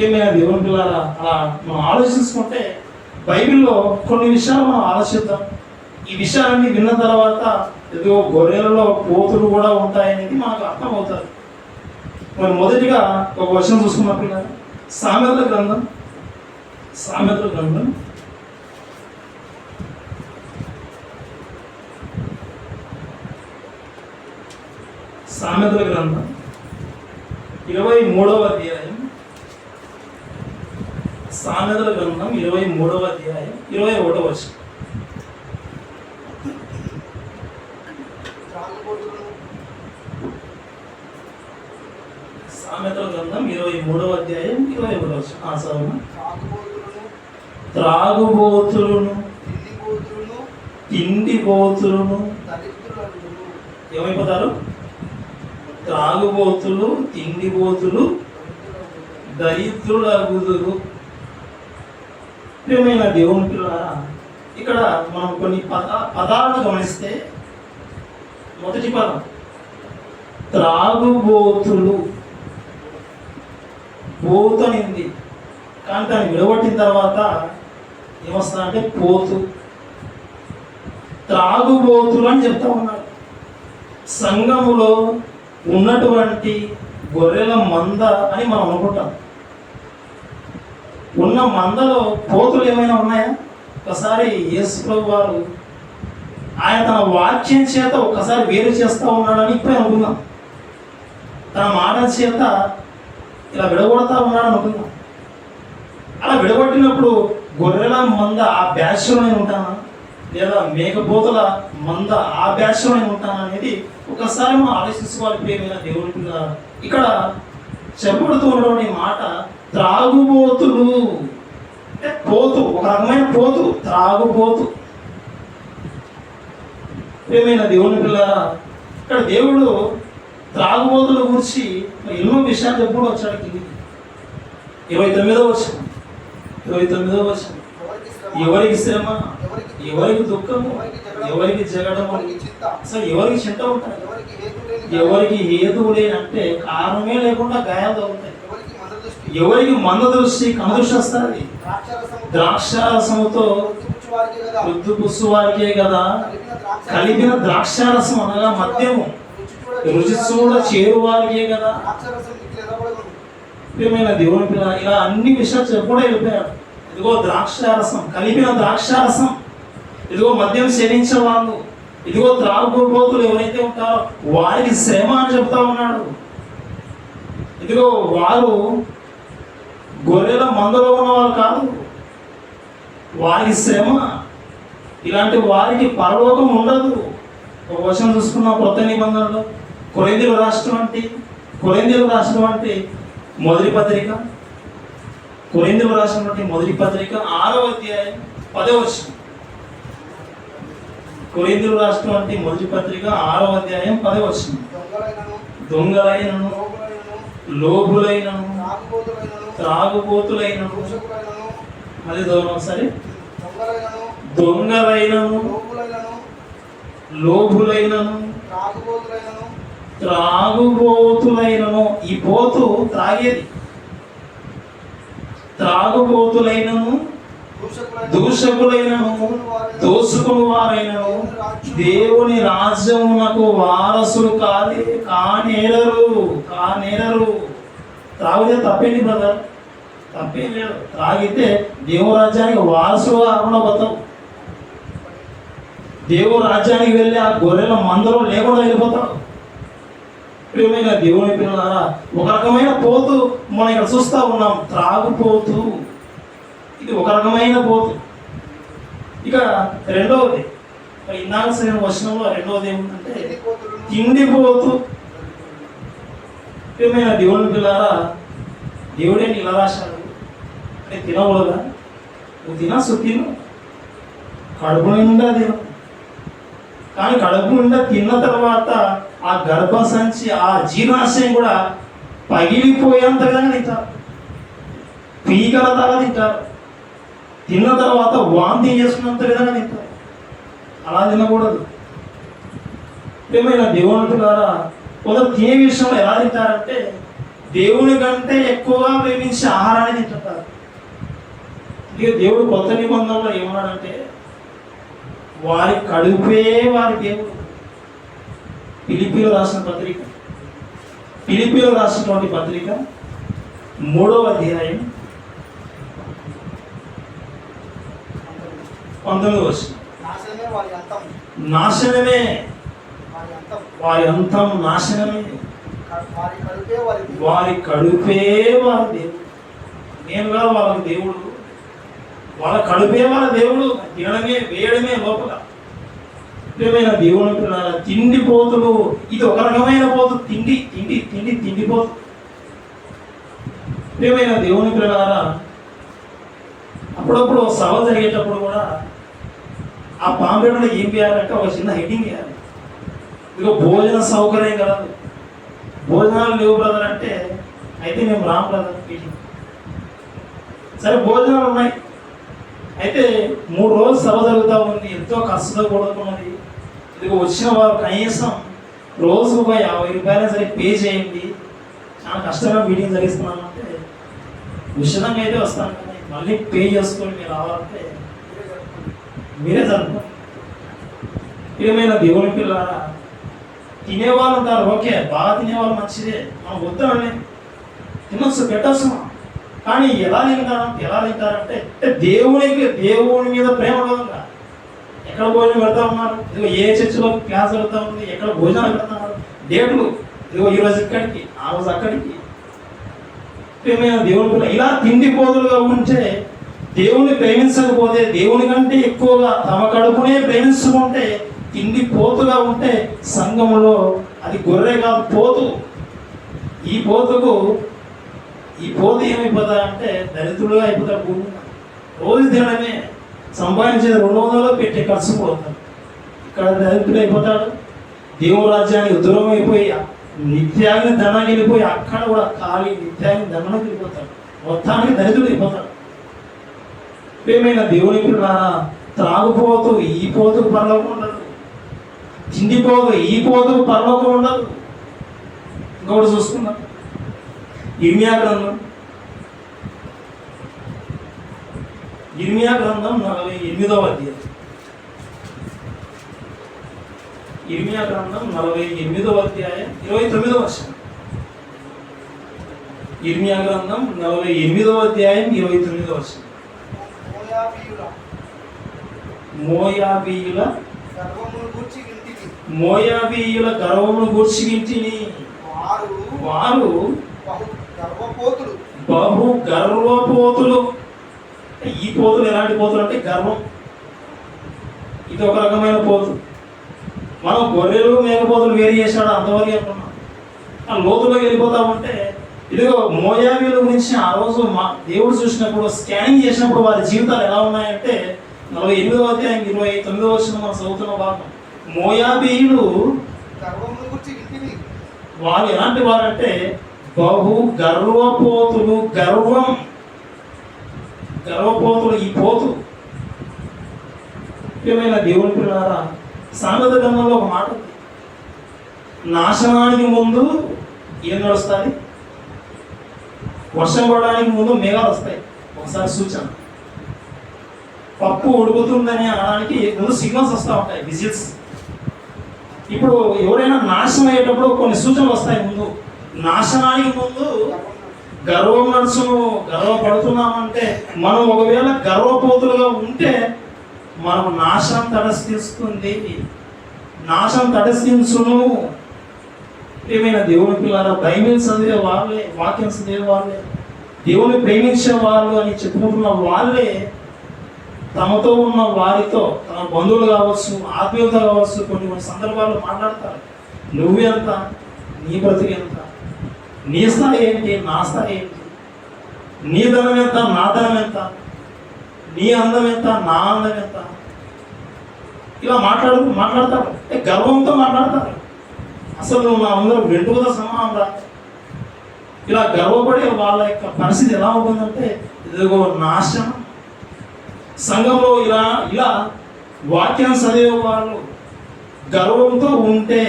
ఏమైనా దేవుని పిల్లలారా, అలా మనం ఆలోచించుకుంటే బైబిల్లో కొన్ని విషయాలు మనం ఆలోచిద్దాం. ఈ విషయాలన్నీ విన్న తర్వాత ఏదో గొర్రెలలో పోతులు కూడా ఉంటాయనేది మనకు అర్థమవుతుంది. మరి మొదటిగా ఒక వచనం చూసుకున్న పిల్లలు, సామెతల గ్రంథం 23వ అధ్యాయం, సామెతల గ్రంథం 23వ అధ్యాయం 21వ వచనం. సామెతల గ్రంథం 23వ అధ్యాయం 21వ వచనం. త్రాగుబోతులను, తిండిబోతులను ఏమైపోతారు? త్రాగుబోతులు, తిండిబోతులు దరిద్రులగుదురు. ప్రియమైన దేవుని పిల్లలారా, ఇక్కడ మనం కొన్ని పదాలను గమనిస్తే, మొదటి పదం త్రాగుబోతులు. పోతు అనింది, కానీ దాన్ని విడగొట్టిన తర్వాత ఏమొస్తుందంటే పోతు. త్రాగుబోతులు అని చెప్తా ఉన్నాడు. సంఘములో ఉన్నటువంటి గొర్రెల మంద అని మనం అనుకుంటాం. ఉన్న మందలో పోతులు ఏమైనా ఉన్నాయా? ఒకసారి యేసుప్రభు వారు ఆయన తన వాక్యం చేత ఒకసారి వేరు చేస్తూ ఉన్నాడని ఇప్పుడే అనుకుందాం. తన మాట చేత ఇలా విడగొడతా ఉన్నాడు అనుకుందాం. అలా విడగొట్టినప్పుడు గొర్రెల మంద ఆ బ్యాచ్లో నేను ఉంటానా, లేదా మేకపోతుల మంద ఆ బ్యాచ్లో నేను ఉంటానా అనేది ఒకసారి మనం ఆలోచించుకోవాలి. ప్రియమైన దేవుని పిల్లలారా, ఇక్కడ చెప్పబడుతూ ఉన్నటువంటి మాట త్రాగుబోతులు అంటే పోతు, ఒక రకమైన పోతు, త్రాగుబోతు. ప్రియమైన దేవుని పిల్లలారా, ఇక్కడ దేవుడు త్రాగుబోతుల గురించి ఎన్నో విషయాలు చెప్పుడు వచ్చాడు. 29వ వచనం, 29వ వచనం. ఎవరికి శ్రమ, ఎవరికి ఎవరికి దుఃఖము, ఎవరికి జగడము, ఎవరికి చింత, అసలు ఎవరికి చింత ఉంటాయి, ఎవరికి హేతు లేని ఎవరికి హేతువు లేనంటే కారణమే లేకుండా గాయాలు తగ్గుతాయి, ఎవరికి మందదృష్టి, ఎవరికి మంద దృష్టి కనుదృష్టి వస్తుంది, ద్రాక్షారసము ద్రాక్షారసముతో పొద్దుపుచ్చువారికే కదా, వృద్ధు పుస్సువారికే కదా కలిపిన ద్రాక్షారసం అనగా మద్యము రుచి చూడ చేరువారికే కదా. ద్రాక్షారసం మిగిలి ఎర్రబడదు. ప్రియమైన దేవుని పిల్ల ఇలా అన్ని విషయాలు చెప్పకుండా వెళ్ళిపోయాడు. ఇదిగో ద్రాక్షారసం, కలిపిన ద్రాక్షారసం, ఇదిగో మద్యం సేవించే వాళ్ళు, ఇదిగో త్రాగుబోతులు ఎవరైతే ఉంటారో వారికి శ్రమ అని చెప్తా ఉన్నాడు. ఇదిగో వారు గొర్రెల మందలో ఉన్న వాళ్ళు కాదు, వారికి శ్రమ. ఇలాంటి వారికి పరలోకం ఉండదు. ఒక వచనం చూసుకున్నాం కొత్త నిబంధనలో, కొరింథీయులకు రాసినటువంటి మొదటి పత్రిక, కొరింథీయులకు రాసినటువంటి మొదటి పత్రిక 6వ అధ్యాయం 10వ వచనం. కొరింథీయులకు రాసినటువంటి మొదటి పత్రిక 6వ అధ్యాయం 10వ వచనం. దొంగలైనను, లోభులైనను, త్రాగుబోతులైనను, అది ఒకసారి, దొంగలైనను, లోభులైనను, త్రాగుబోతులైనను, ఈ పోతు త్రాగేది, త్రాగుబోతులైనను, దూషకులైనను, దోసుకుని వారైనను దేవుని రాజ్యమునకు వారసులు కానేరరు. త్రాగితే తప్పేంటి బ్రదర్? తప్పేం లేదు. త్రాగితే దేవుని రాజ్యానికి వారసులుగా కాకుండా పోతావు. దేవుని రాజ్యానికి వెళ్ళి ఆ గొర్రెల మందలో లేకుండా వెళ్ళిపోతావు. ప్రియమైన దేవుని పిల్లలారా, ఒక రకమైన పోతు మనం ఇక్కడ చూస్తూ ఉన్నాం, త్రాగుపోతు. ఇది ఒక రకమైన పోతు. ఇక రెండవది, ఇందాక వచనంలో రెండవది ఏమిటంటే తిండిపోతు. ప్రియమైన దేవుని పిల్లారా, దేవుడే ఇలా రాశాడు అంటే తినకూడదా? నువ్వు తిను, కడుపు నిండా తిను. కానీ కడుపు నిండా తిన్న తర్వాత ఆ గర్భసంచి ఆ జీర్ణాశయం కూడా పగిలిపోయేంతగా తింటారు, పీకల దాకా తింటారు. తిన్న తర్వాత వాంతి చేసుకున్నంత విధంగా తింటారు. అలా తినకూడదు. ప్రియమైన దేవుని పిల్లారా, కొందరు తినే విషయంలో ఎలా తింటారంటే దేవుని కంటే ఎక్కువగా ప్రేమించే ఆహారాన్ని తింటుంటారు. ఇక దేవుడు కొత్త నిబంధనలో ఏమన్నాడంటే వారి కడుపే వారి దేవుడు. ఫిలిప్పీయులకు రాసినటువంటి పత్రిక 3వ అధ్యాయం 19వ వచనం. నాశనమే వారి అంతం, నాశనమే వారి కడుపే వారి దేవుడు. నేను కాదు వాళ్ళకి దేవుడు, వాళ్ళ కడుపే వాళ్ళ దేవుడు. తినడమే, వేయడమే లోపల. ప్రియమైన దేవుని పిల్లల తిండిపోతులు, ఇది ఒక రకమైన పోతు. తిండిపోతు. ప్రియమైన దేవుని పిల్లలారా, అప్పుడప్పుడు సభ జరిగేటప్పుడు కూడా ఆ పాంపేటలో ఏం చేయాలంటే ఒక చిన్న హెడ్డింగ్ చేయాలి. ఇదిగో భోజన సౌకర్యం కలదు, భోజనాలు లేవు బ్రదర్ అంటే అయితే మేము రామ్ బ్రదర్ మీటింగ్. సరే భోజనాలు ఉన్నాయి, అయితే 3 రోజులు సభ జరుగుతూ ఉంది, ఎంతో కష్టంతో కూడుకున్నది. ఇదిగో వచ్చిన వారు కనీసం రోజుకు ఒక 50 రూపాయలు సరే పే చేయండి, చాలా కష్టంగా మీటింగ్ జరిగిస్తున్నామంటే ఉచితంగా అయితే వస్తాను, కానీ మళ్ళీ పే చేసుకొని మీరు రావాలంటే మీరే జరుపుకోండి. ఏమైనా దేవుని పిల్లారా, తినేవాళ్ళు ఉంటారు, ఓకే, బాగా తినేవాళ్ళు మంచిదే, మనం వద్దామని తినొచ్చు, పెట్టచ్చు. కానీ ఎలా తింటారంటే దేవుని మీద ప్రేమ ఉండదు. ఎక్కడ భోజనం పెడతా ఉన్నారు, ఇదిగో ఏ చర్చిలో క్లాస్ పెడతా ఉంది, ఎక్కడ భోజనాలు పెడతారు, డేట్లు, ఇదిగో ఈరోజు ఇక్కడికి, ఆ రోజు అక్కడికి. ప్రియమైన దేవుని పిల్ల ఇలా తిండిపోతులుగా ఉంటే, దేవుని ప్రేమించకపోతే, దేవుని కంటే ఎక్కువగా తమ కడుపునే ప్రేమించుకుంటే, తిండిపోతుగా ఉంటే సంఘములో అది గొర్రె కాదు, పోతు. ఈ పోతు ఏమైపోతా అంటే దరిద్రులుగా అయిపోతాడు. భూమి రోజు తినడమే, సంపాదించేది 200 పెట్టే ఖర్చు పోతాడు. ఇక్కడ దరిద్రుడు అయిపోతాడు. దేవుని రాజ్యానికి దూరం అయిపోయి నిత్యాన్ని ధనానికి వెళ్ళిపోయి అక్కడ కూడా ఖాళీ నిత్యాన్ని ధనానికి వెళ్ళిపోతాడు. మొత్తానికి దరిద్రుడు అయిపోతాడు. ప్రియమైన దేవుని పిల్లారా, త్రాగుపోతూ ఈ పోతూ పరలోకం ఉండదు, తిండిపోతూ ఈ పోతూ పరలోకం ఉండదు. ఇంకొకటి చూసుకున్నాం, ఇర్మియా గ్రంథం 48వ అధ్యాయం. ఇర్మియా గ్రంథం 48వ అధ్యాయం 29వ వచనం. ఇర్మియా గ్రంథం 48వ అధ్యాయం 29వ వచనం. మోయాబీయుల గర్వమును గూర్చి వింటిని, వారు బహు గర్వపోతులు. ఈ పోతులు ఎలాంటి పోతులు అంటే గర్వం. ఇది ఒక రకమైన పోతు. మనం గొర్రెలు మేకపోతులు వేరు చేశాడు అంతవరకు అనుకున్నాం. ఆ లోతులోకి వెళ్ళిపోతా ఉంటే ఇదిగో మోయాబీల గురించి ఆ రోజు దేవుడు చూసినప్పుడు, స్కానింగ్ చేసినప్పుడు వారి జీవితాలు ఎలా ఉన్నాయంటే 48వ అధ్యాయం 29వ వచనం మనం చదువుతున్న భాగం. మోయాబీయులు వాళ్ళు ఎలాంటి వారంటే బహు గర్వపోతులు. గర్వపోతులు ఈ పోతు. ముఖ్యమైన దేవుని పిల్లారా, సామెత గ్రంథంలో ఒక మాట ఉంది, నాశనానికి ముందు ఏం నడుస్తుంది? వర్షం పడడానికి ముందు మేఘాలు వస్తాయి. ఒకసారి సూచన. పప్పు ఉడుకుతుందని అనడానికి ముందు సిగ్నల్స్ వస్తూ ఉంటాయి, విజిల్స్. ఇప్పుడు ఎవరైనా నాశనం అయ్యేటప్పుడు కొన్ని సూచనలు వస్తాయి. ముందు నాశనానికి ముందు గర్వం నడుచును. గర్వపడుతున్నామంటే మనం ఒకవేళ గర్వపోతులుగా ఉంటే మనం నాశనం తటస్థిస్తుంది, నాశనం తటస్థించును. ఏమైనా దేవుని పిల్లారా, బైబిల్ చదివే వాళ్ళే, వాక్యం చదివే వాళ్ళే, దేవుని ప్రేమించే వాళ్ళు అని చెప్పుకుంటున్న వాళ్ళే తమతో ఉన్న వారితో, తమ బంధువులు కావచ్చు, ఆత్మీయత కావచ్చు, కొన్ని సందర్భాల్లో మాట్లాడతారు. నువ్వెంత, నీ బ్రతికి ఎంత, నీ స్థాయి ఏంటి, నా స్థాయి ఏంటి, నీ ధనం ఎంత, నా ధనం ఎంత, నీ అందం ఎంత, నా అందం ఎంత, ఇలా మాట్లాడతారు. గర్వంతో మాట్లాడతారు. అసలు నువ్వు నా అందరూ వెంటుకతో సమానం రా. ఇలా గర్వపడే వాళ్ళ యొక్క పరిస్థితి ఎలా ఉంటుందంటే ఇదిగో నాశనం. సంఘంలో ఇలా వాక్యం చదివే వాళ్ళు గర్వంతో ఉంటే,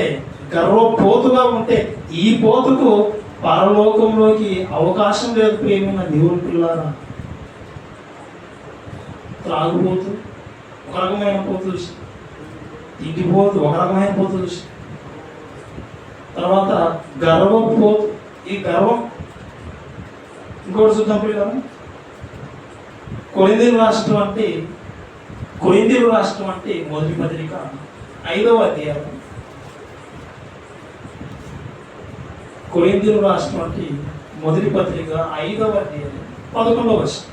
గర్వపోతుగా ఉంటే ఈ పోతుకు పరలోకంలోకి అవకాశం లేదు. ప్రేమైన దేవుని పిల్లారా, త్రాగుపోతు ఒక రకమైన పోతు చూసి, తిండిపోతు ఒక రకమైన పోతు చూసి, తర్వాత గర్వపోతు. ఈ గర్వం ఇంకోటి చూద్దాం పిల్లలు. కొరింథీయులకు రాష్ట్రం అంటే మొదటి పత్రిక 5వ అధ్యాయం. కొరింథీయులకు రాష్ట్రం అంటే మొదటి పత్రిక 5వ అధ్యాయం 11వ వచనం.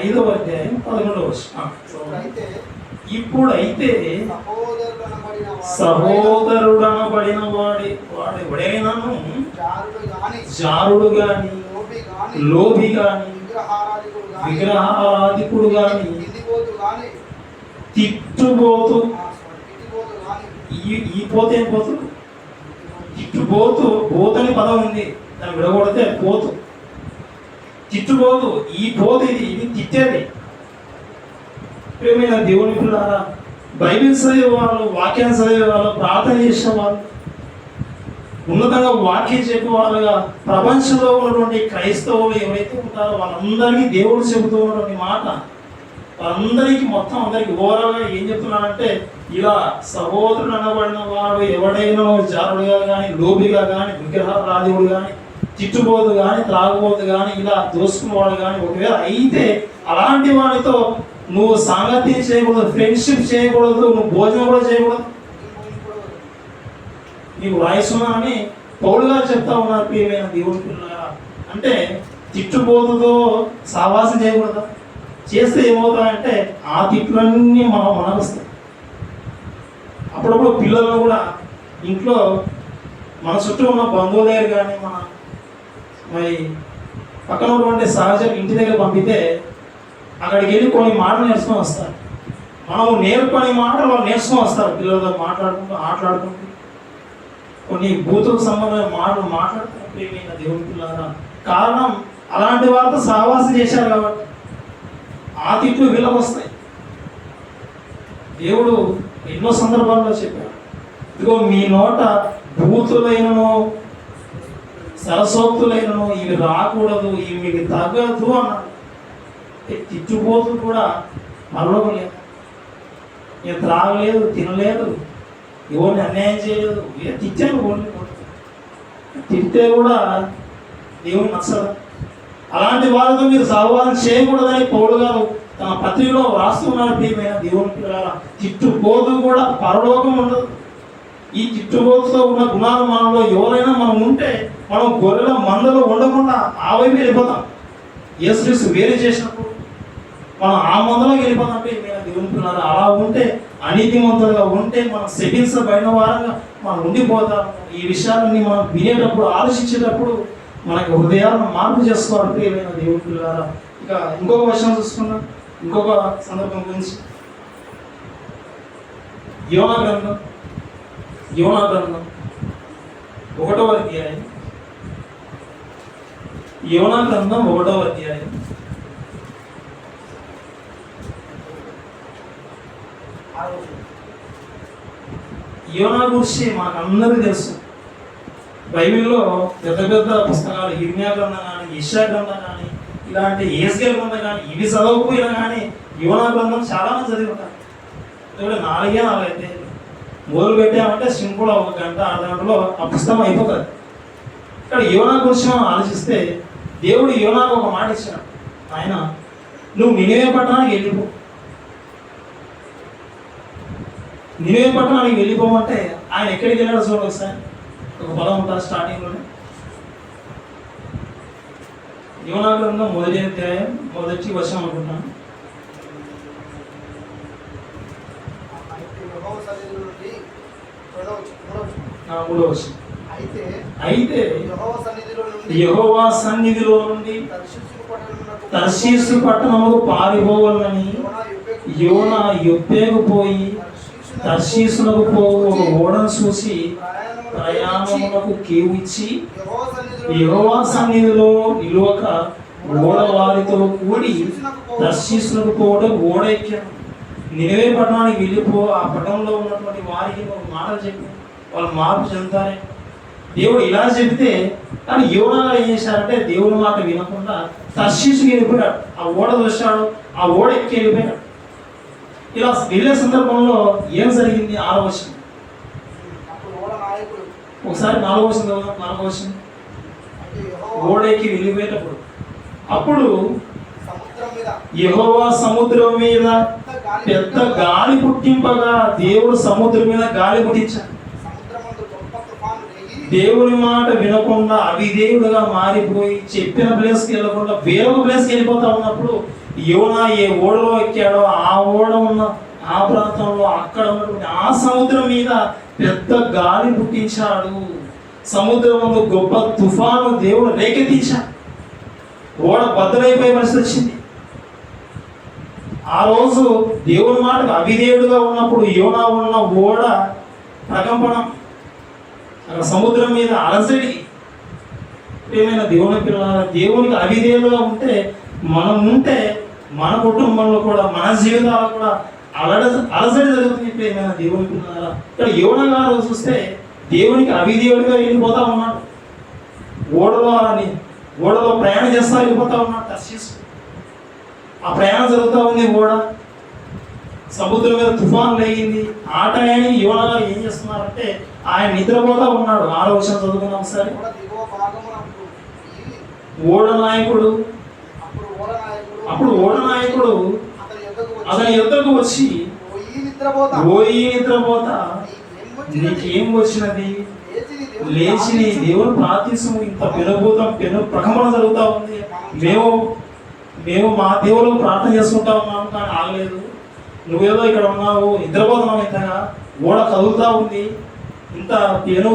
5వ అధ్యాయం 11వ వచనం. ఇప్పుడైతే సహోదరుడనబడిన వాడెవడైనాను జారుడు గాని, లోభి గాని, విగ్రహారాధికుడు గాని, తిట్టుబోతు. ఈ పోతే ఏం పోతు? తిట్టుబోతు. పోతని పదం ఉంది, దాన్ని విడగొడితే పోతు. తిట్టుబోతు ఈ పోతు. ఇది తిట్టేది. ప్రియమైన దేవుని పిల్లారా, బైబిల్ చదివే వాళ్ళు, వాక్యాన్ని చదివే వాళ్ళు, ప్రార్థన చేసే వాళ్ళు, ఉన్నతంగా వాక్యం చెప్పే వాళ్ళుగా ప్రపంచంలో ఉన్నటువంటి క్రైస్తవులు ఎవరైతే ఉంటారో వాళ్ళందరికీ దేవుడు చెబుతూ ఉన్నటువంటి మాట, వాళ్ళందరికీ మొత్తం అందరికీ ఓవరాల్గా ఏం చెప్తున్నాడంటే ఇలా సహోదరుడు అనబడిన వాడు ఎవడైనా జారుడుగా కానీ, లోబిగా కానీ, విగ్రహారాధికుడు కానీ, తిట్టుబోతు కానీ, త్రాగుబోతు కానీ, ఇలా దోసుకునేవాడు కానీ ఒకవేళ అయితే అలాంటి వాడితో నువ్వు సాంగత్యం చేయకూడదు, ఫ్రెండ్షిప్ చేయకూడదు, నువ్వు భోజనం కూడా చేయకూడదు. నీకు రాయిస్తున్నానని పౌలు గారు చెప్తా ఉన్నారు. ప్రియమైన దేవుని పిల్లారా, అంటే తిట్టుబోతుతో సావాసం చేయకూడదా? చేస్తే ఏమవుతాయంటే ఆ తిట్టులన్నీ మనకు వస్తాయి. అప్పుడప్పుడు పిల్లలను కూడా ఇంట్లో మన చుట్టూ ఉన్న బంధువుల దగ్గర కానీ, మరి పక్కన ఉన్నటువంటి సహచరులు ఇంటి దగ్గర పంపితే అక్కడికి వెళ్ళి కొన్ని మాటలు నేర్చుకొని వస్తారు. మనం నేర్పని మాటలు వాళ్ళు నేర్చుకొని వస్తారు. పిల్లలతో ఆటలాడుకుంటూ కొన్ని బూతులకు సంబంధమైన మాటలు మాట్లాడతారు. ప్రియమైన దేవుని పిల్లారా, కారణం అలాంటి వారితో సహవాసం చేశారు కాబట్టి ఆ తిట్లు వీళ్ళకి వస్తాయి. దేవుడు ఎన్నో సందర్భాల్లో చెప్పాడు, ఇదిగో మీ నోట భూతులైనను సరసోక్తులైనను ఇవి రాకూడదు, ఇవి మీకు తగ్గదు అన్నాడు. తిట్టుపోతూ కూడా పరలోకం లేదు, ఇక త్రాగలేదు, తినలేదు, ఎవరిని అన్యాయం చేయలేదు, ఇక తిట్టాను ఓన్లీ. తిట్టే కూడా దేవుని నచ్చదు. అలాంటి వారితో మీరు సహవాసం చేయకూడదని పౌలు గారు తన పత్రికలో రాస్తున్నాడు. ప్రియమైన దేవుని పిల్లల తిట్టుపోతూ కూడా పరలోకం ఉండదు. ఈ తిట్టుబోతుతో ఉన్న గుణాలు మనలో ఎవరైనా మనం ఉంటే మనం గొర్రెల మందలో ఉండకుండా ఆ వైపు వెళ్ళిపోతాం. యేసుక్రీస్తు వేరు చేసినప్పుడు మనం ఆ మందలోకి వెళ్ళిపోతాం. ప్రియమైన దేవుని పిల్లలు అలా ఉంటే, అనీతిమంతులుగా ఉంటే మనం శపించబడిన వారంగా మనం ఉండిపోతాం. ఈ విషయాలన్నీ మనం వినేటప్పుడు, ఆలోచించేటప్పుడు మనకి హృదయాలను మార్పు చేసుకోవాలి. ప్రియమైన దేవుని పిల్లల ఇక ఇంకొక విషయం చూసుకున్నాం, ఇంకొక సందర్భం గురించి. యోనా గ్రంథం 1వ అధ్యాయం. యోనా గ్రంథం 1వ అధ్యాయం. యోనా గురించి మనకందరికీ తెలుసు. బైబిల్లో పెద్ద పెద్ద పుస్తకాలు, యిర్మీయా గ్రంథం కానీ, యెషయా గ్రంథం కానీ, ఇలాంటి యేస్కేల్ గ్రంథం కానీ, ఇవి చదవకపోయినా కానీ యోనా గ్రంథం చాలా మంది చదివి ఉంటారు. ఇక్కడ 4 అయితే మొదలు పెట్టామంటే సింపుల్ ఒక గంట, అర్ధగంటలో ఆ పుస్తకం అయిపోతుంది. ఇక్కడ యోనా గురించి మనం ఆలోచిస్తే దేవుడు యోనాకు ఒక మాట ఇచ్చాడు, ఆయన నువ్వు నినివే పట్టణానికి వెళ్ళిపో. నినివే పట్టణానికి వెళ్ళిపోమంటే ఆయన ఎక్కడికి వెళ్ళాడో చూడండి ఒకసారి. ఒక పదం ఉంటుంది స్టార్టింగ్లోనే. యోనా గ్రంథం 1వ అధ్యాయం 1వ వచనం అనుకుంటాను. అయితే యెహోవా సన్నిధిలో నుండి తర్షీసు పట్టణముకు పారిపోవాలని యోనా యొప్పేకు పోయి తర్షీసునకు పోవు ఒక ఓడను చూసి ప్రయాణమునకు కేవు ఇచ్చి యెహోవా సన్నిధిలో నిలువక ఓడ వారితో కూడి తర్షీసునకు పోవడం ఓడ ఎక్కాను. నినివే పట్టణానికి వెళ్ళిపో, ఆ పట్టణంలో ఉన్నటువంటి వారికి ఒక మాటలు చెప్పి వాళ్ళు మార్పు చెందుతారే. దేవుడు ఇలా చెబితే, కానీ యోనా ఏం చేశారంటే దేవుని మాట వినకుండా తర్షీసుకి వెళ్ళిపోయాడు. ఆ ఓడ చూశాడు, ఆ ఓడ ఎక్కి వెళ్ళిపోయాడు. ఇలా వెళ్ళే సందర్భంలో ఏం జరిగింది? 6వ వచనం ఒకసారి 4వ వచనం. 4వ వచనం ఓడ ఎక్కి వెళ్ళిపోయేటప్పుడు అప్పుడు యెహోవా సముద్రం మీద పెద్ద గాలి పుట్టింపగా దేవుడు సముద్రం మీద గాలి పుట్టించాడు. దేవుని మాట వినకుండా అవిధేయుడుగా మారిపోయి చెప్పిన ప్లేస్కి వెళ్ళకుండా వేరొక ప్లేస్కి వెళ్ళిపోతా ఉన్నప్పుడు యోనా ఏ ఓడలో ఎక్కాడో ఆ ఓడ ఉన్న ఆ ప్రాంతంలో అక్కడ ఉన్నటువంటి ఆ సముద్రం మీద పెద్ద గాలి పుట్టించాడు. సముద్రం గొప్ప తుఫాను దేవుడు రేకెత్తించాడు. ఓడ బద్దలైపోయే పరిస్థితి వచ్చింది. ఆ రోజు దేవుని మాటకు అవిధేయుడుగా ఉన్నప్పుడు యోనా ఉన్న ఓడ ప్రకంపనం, అక్కడ సముద్రం మీద అలసడి. ఏమైనా దేవుని పిల్లల దేవునికి అవిధేయులుగా ఉంటే మనం ఉంటే మన కుటుంబంలో కూడా మన జీవితాలు కూడా అలసడి జరుగుతుంది. ఏమైనా దేవుని పిల్లల ఇక్కడ యోనా గారు చూస్తే దేవునికి అవిధేయుడిగా వెళ్ళిపోతా ఉన్నాడు. ఓడలో ప్రయాణం చేస్తా వెళ్ళిపోతా ఉన్నాడు తర్షీసు. ఆ ప్రయాణం జరుగుతూ ఉంది. ఓడ సముద్రం మీద తుఫాను లేగింది. ఆ టయానికి యోనా గారు ఏం చేస్తున్నారంటే ఆయన నిద్రపోతా ఉన్నాడు. 6వ వచనం చదువుకున్నాం ఒకసారి. ఓడ నాయకుడు అతని యుద్ధకు వచ్చి ఓయి నిద్రపోతా నీకేం వచ్చినది, లేచి నీ దేవుని ప్రార్థించము. ఇంత ప్రకంపన జరుగుతూ ఉంది. మేము మా దేవులకు ప్రార్థన చేసుకుంటా ఉన్నాము, కానీ ఆగలేదు. నువ్వేదో ఇక్కడ ఉన్నావు, నిద్రపోతున్నావు. ఇంతగా ఓడ కదులుతూ ఉంది. ఇంత పెను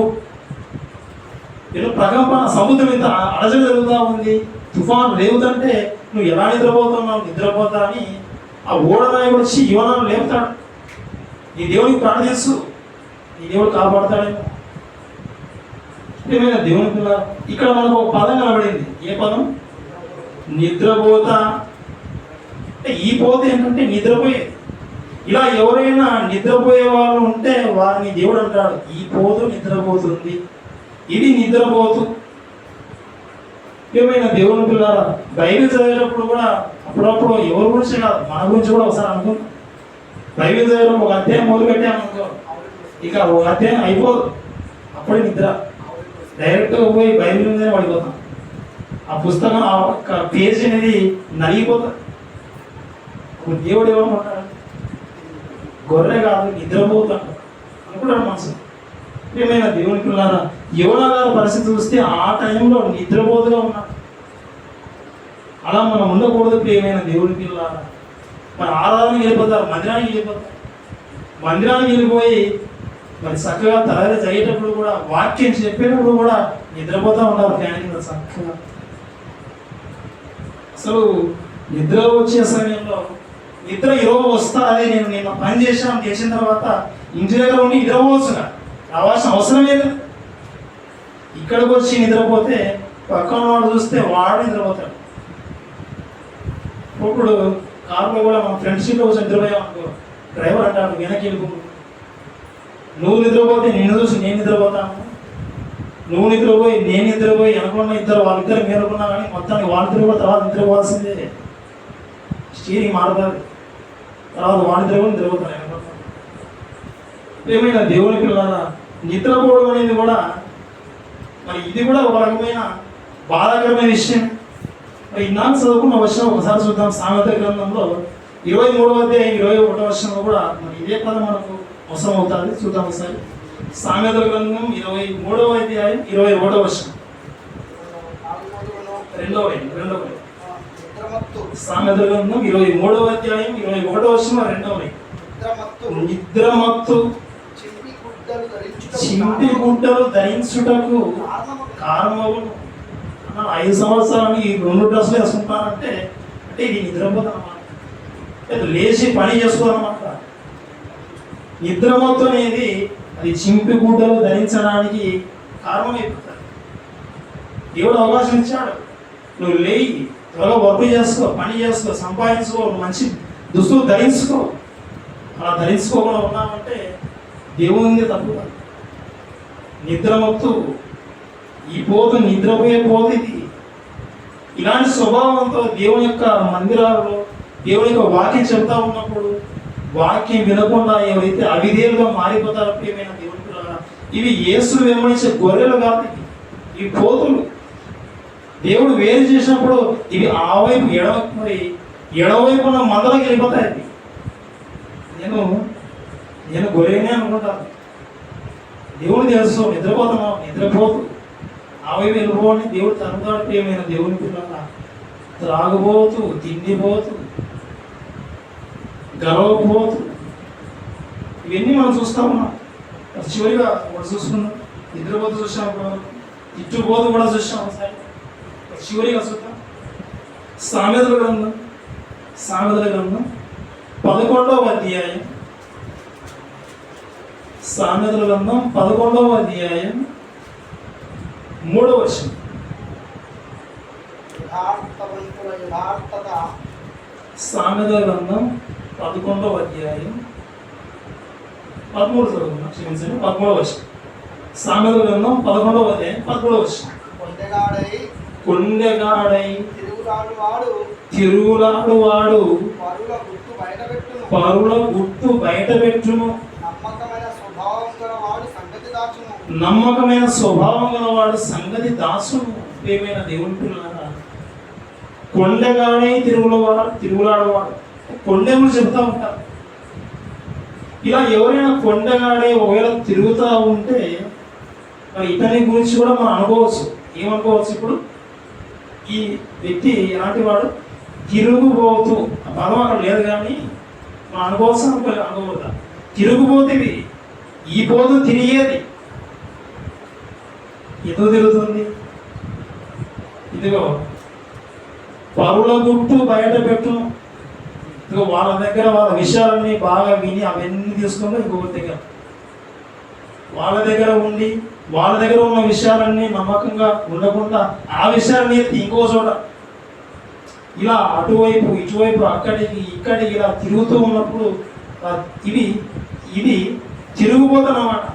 ప్రకంపన, సముద్రం ఇంత అలజడి జరుగుతూ ఉంది. తుఫాను లేవుదంటే నువ్వు ఎలా నిద్రపోతున్నావు? నిద్రపోతా అని ఆ ఓడ నాయకుడు వచ్చి యోనాను లేపుతాడు. నీ దేవునికి ప్రార్థించు, నీ దేవుడు కాపాడుతాడేమో. ఏమైనా దేవుని పిల్ల ఇక్కడ మనకు ఒక పదం కనబడింది. ఏ పదం? నిద్రపోత. అంటే ఈ పోత ఏంటంటే నిద్రపోయే. ఇలా ఎవరైనా నిద్రపోయే వాళ్ళు ఉంటే వారిని దేవుడు అంటాడు ఈ పోతు నిద్రపోతుంది, ఇది నిద్రపోతు. ఏమైనా దేవుని పిల్లారా, బైబిల్ చదివేటప్పుడు కూడా అప్పుడప్పుడు ఎవరి గురించి కాదు మన గురించి కూడా ఒకసారి అనుకుంటాం. బైబిల్ చదివేటప్పుడు ఒక అధ్యాయం మొదలు పెట్టామనుకో, ఇక ఒక అధ్యాయం అయిపోదు, అప్పుడే నిద్ర. డైరెక్ట్గా పోయి బైబిల్ మీదనే పడిపోతాం. ఆ పుస్తకం ఆ ఒక్క పేజీ అనేది నలిగిపోతుంది. ఇప్పుడు దేవుడు ఏమనుకుంటాడు? గొర్రె కాదు నిద్రపోతాడు అనుకుంటాడు మనసు. ఏమైనా దేవుని పిల్లారా, యోనా గారి పరిస్థితి చూస్తే ఆ టైంలో నిద్రపోతుగా ఉన్నాడు. అలా మనం ఉండకూడదు ప్రియమైన దేవుని పిల్లారా. మరి ఆరాధనకి వెళ్ళిపోతారు, మందిరానికి వెళ్ళిపోతారు. మందిరానికి వెళ్ళిపోయి మరి చక్కగా తయారు చదివేటప్పుడు కూడా వాక్యం చెప్పేటప్పుడు కూడా నిద్రపోతూ ఉంటారు ఫ్యాన్ కింద చక్కగా. అసలు నిద్ర వచ్చే సమయంలో నిద్ర ఈరోజు వస్తా, అదే నేను నిన్న పని చేసిన తర్వాత ఇంటి దగ్గర ఉండి నిద్రపోవచ్చుగా, రావాల్సిన అవసరం లేదు. ఇక్కడికి వచ్చి నిద్రపోతే పక్కన వాడు చూస్తే వాడు నిద్రపోతాడు. ఇప్పుడు కారులో కూడా మన ఫ్రెండ్షిప్లో వచ్చి నిద్రపోయామనుకో, డ్రైవర్ అంటాడు వెనక్కి వెళ్ళిపో. నువ్వు నిద్రపోతే నిన్ను చూసి నేను నిద్రపోతాను, నువ్వు నిద్రపోయి నేను నిద్రపోయి అనుకున్న ఇద్దరు వాళ్ళిద్దరు మేలుకున్నా కానీ మొత్తానికి వాళ్ళిద్దరు కూడా తర్వాత నిద్రపోవాల్సిందే. స్టీరింగ్ మారుతుంది, తర్వాత వాళ్ళిద్దరు కూడా నిద్రపోతాను. ఏమైనా దేవుని పిల్లల నిద్రపోవడం అనేది కూడా మరి ఇది కూడా ఒక రకమైన బాధాకరమైన విషయం. మరి ఇన్నాళ్ళు చదువుకున్న వర్షం ఒకసారి చూద్దాం. సామెత గ్రంథంలో 23వ అధ్యాయం 21వ వచనంలో కూడా మరి ఇదే పదం మనకు అవసరం అవుతుంది. చూద్దాం ఒకసారి. సామెత గ్రంథం 23వ అధ్యాయం 21వ వచనం, రెండవ సామెత గ్రంథం 23వ అధ్యాయం 21వ వచనం, రెండవ నిద్రమత్తు చింపి గుడ్డలు ధరించుటకు కారణమవును. 5 సంవత్సరాలు ఈ 2 డ్రెస్సులు వేసుకుంటానంటే అంటే ఇది నిద్రపోతానమాట, లేచి పని చేసుకోవాలన్నమాట. నిద్రమత్తు అనేది అది చింపి గుడ్డలు ధరించడానికి కారణమైపోతుంది. దేవుడు అవకాశం ఇచ్చాడు, నువ్వు లేయి త్వరగా వర్క్ చేసుకో, పని చేసుకో, సంపాదించుకో, మంచి దుస్తులు ధరించుకో. అలా ధరించుకోకుండా ఉన్నామంటే దేవుని తప్పు. నిద్రమత్తు ఈ పోతు నిద్రపోయే పోతు ఇది. ఇలాంటి స్వభావంతో దేవుని యొక్క మందిరాలలో దేవుని యొక్క వాక్యం చెప్తా ఉన్నప్పుడు వాక్యం వినకుండా ఎవరైతే అవిధేయులుగా మారిపోతారో ప్రియమైన దేవుని పిల్లలారా, ఇవి యేసు వెంబడించే గొర్రెలు కాదు, ఇవి పోతులు. దేవుడు వేరు చేసినప్పుడు ఇవి ఆ వైపు ఎడవైపు ఉన్న మందలోకి వెళ్ళిపోతాయి. నేను గొర్రెనే అనుకుంటాను. దేవుడు తెలుసు నిద్రపోతున్నావు, నిద్రపోతు ఆ వైపు వెళ్ళిపోవని దేవుడు తరుముతాడు. ప్రియమైన దేవుని పిల్లల త్రాగుబోతు, తిండిపోతు, గర్వపోతు, ఇవన్నీ మనం చూస్తా ఉన్నాం. చివరిగా ఒకటి చూసుకున్నాం, నిద్రపోతు చూసాం, ఇట్టుపోతు కూడా చూసాం. ఒకసారి చివరిగా చూద్దాం. సామెతల గ్రంథం 11వ అధ్యాయం, సామెతల గ్రంథం 11వ అధ్యాయం 3వ వచనం. సామెతల గ్రంథం 11వ అధ్యాయం 13 చదువుకున్నాం, క్షమించండి, 13వ వచనం. సామెతల గ్రంథం 11వ అధ్యాయం 13వ వచనం. కొండెగాడై తిరుగులాడువాడు పరుల గుట్టు బయటపెట్టును, నమ్మకమైన స్వభావం గలవాడు సంగతి దాసును. ప్రియమైన దేవుని పిల్లలారా, కొండగానే తిరుగులాడవాడు కొండెములు చెబుతా ఉంటారు. ఇలా ఎవరైనా కొండగాడే ఒకవేళ తిరుగుతూ ఉంటే మరి ఇతని గురించి కూడా మనం అనుకోవచ్చు. ఏమనుకోవచ్చు? ఇప్పుడు ఈ వ్యక్తి ఎలాంటి వాడు? తిరుగుబోతు. ఆ పదం అక్కడ లేదు కానీ మనం అనుకోవచ్చు, అనుకోవద్దా? తిరుగుబోతుంది. ఈ పోతు తిరిగేది ఎందుకు తిరుగుతుంది? ఇదిగో పరుల గుట్టు బయట పెట్టును. ఇదిగో వాళ్ళ దగ్గర వాళ్ళ విషయాలని బాగా విని అవన్నీ తీసుకుంటే ఇంకొకరి దగ్గర వాళ్ళ దగ్గర ఉండి వాళ్ళ దగ్గర ఉన్న విషయాలన్నీ నమ్మకంగా ఉండకుండా ఆ విషయాన్ని ఎత్తి ఇంకో చోట ఇలా అటువైపు ఇటువైపు అక్కడికి ఇక్కడికి ఇలా తిరుగుతూ ఉన్నప్పుడు ఇది తిరుగుబోతు అన్నమాట.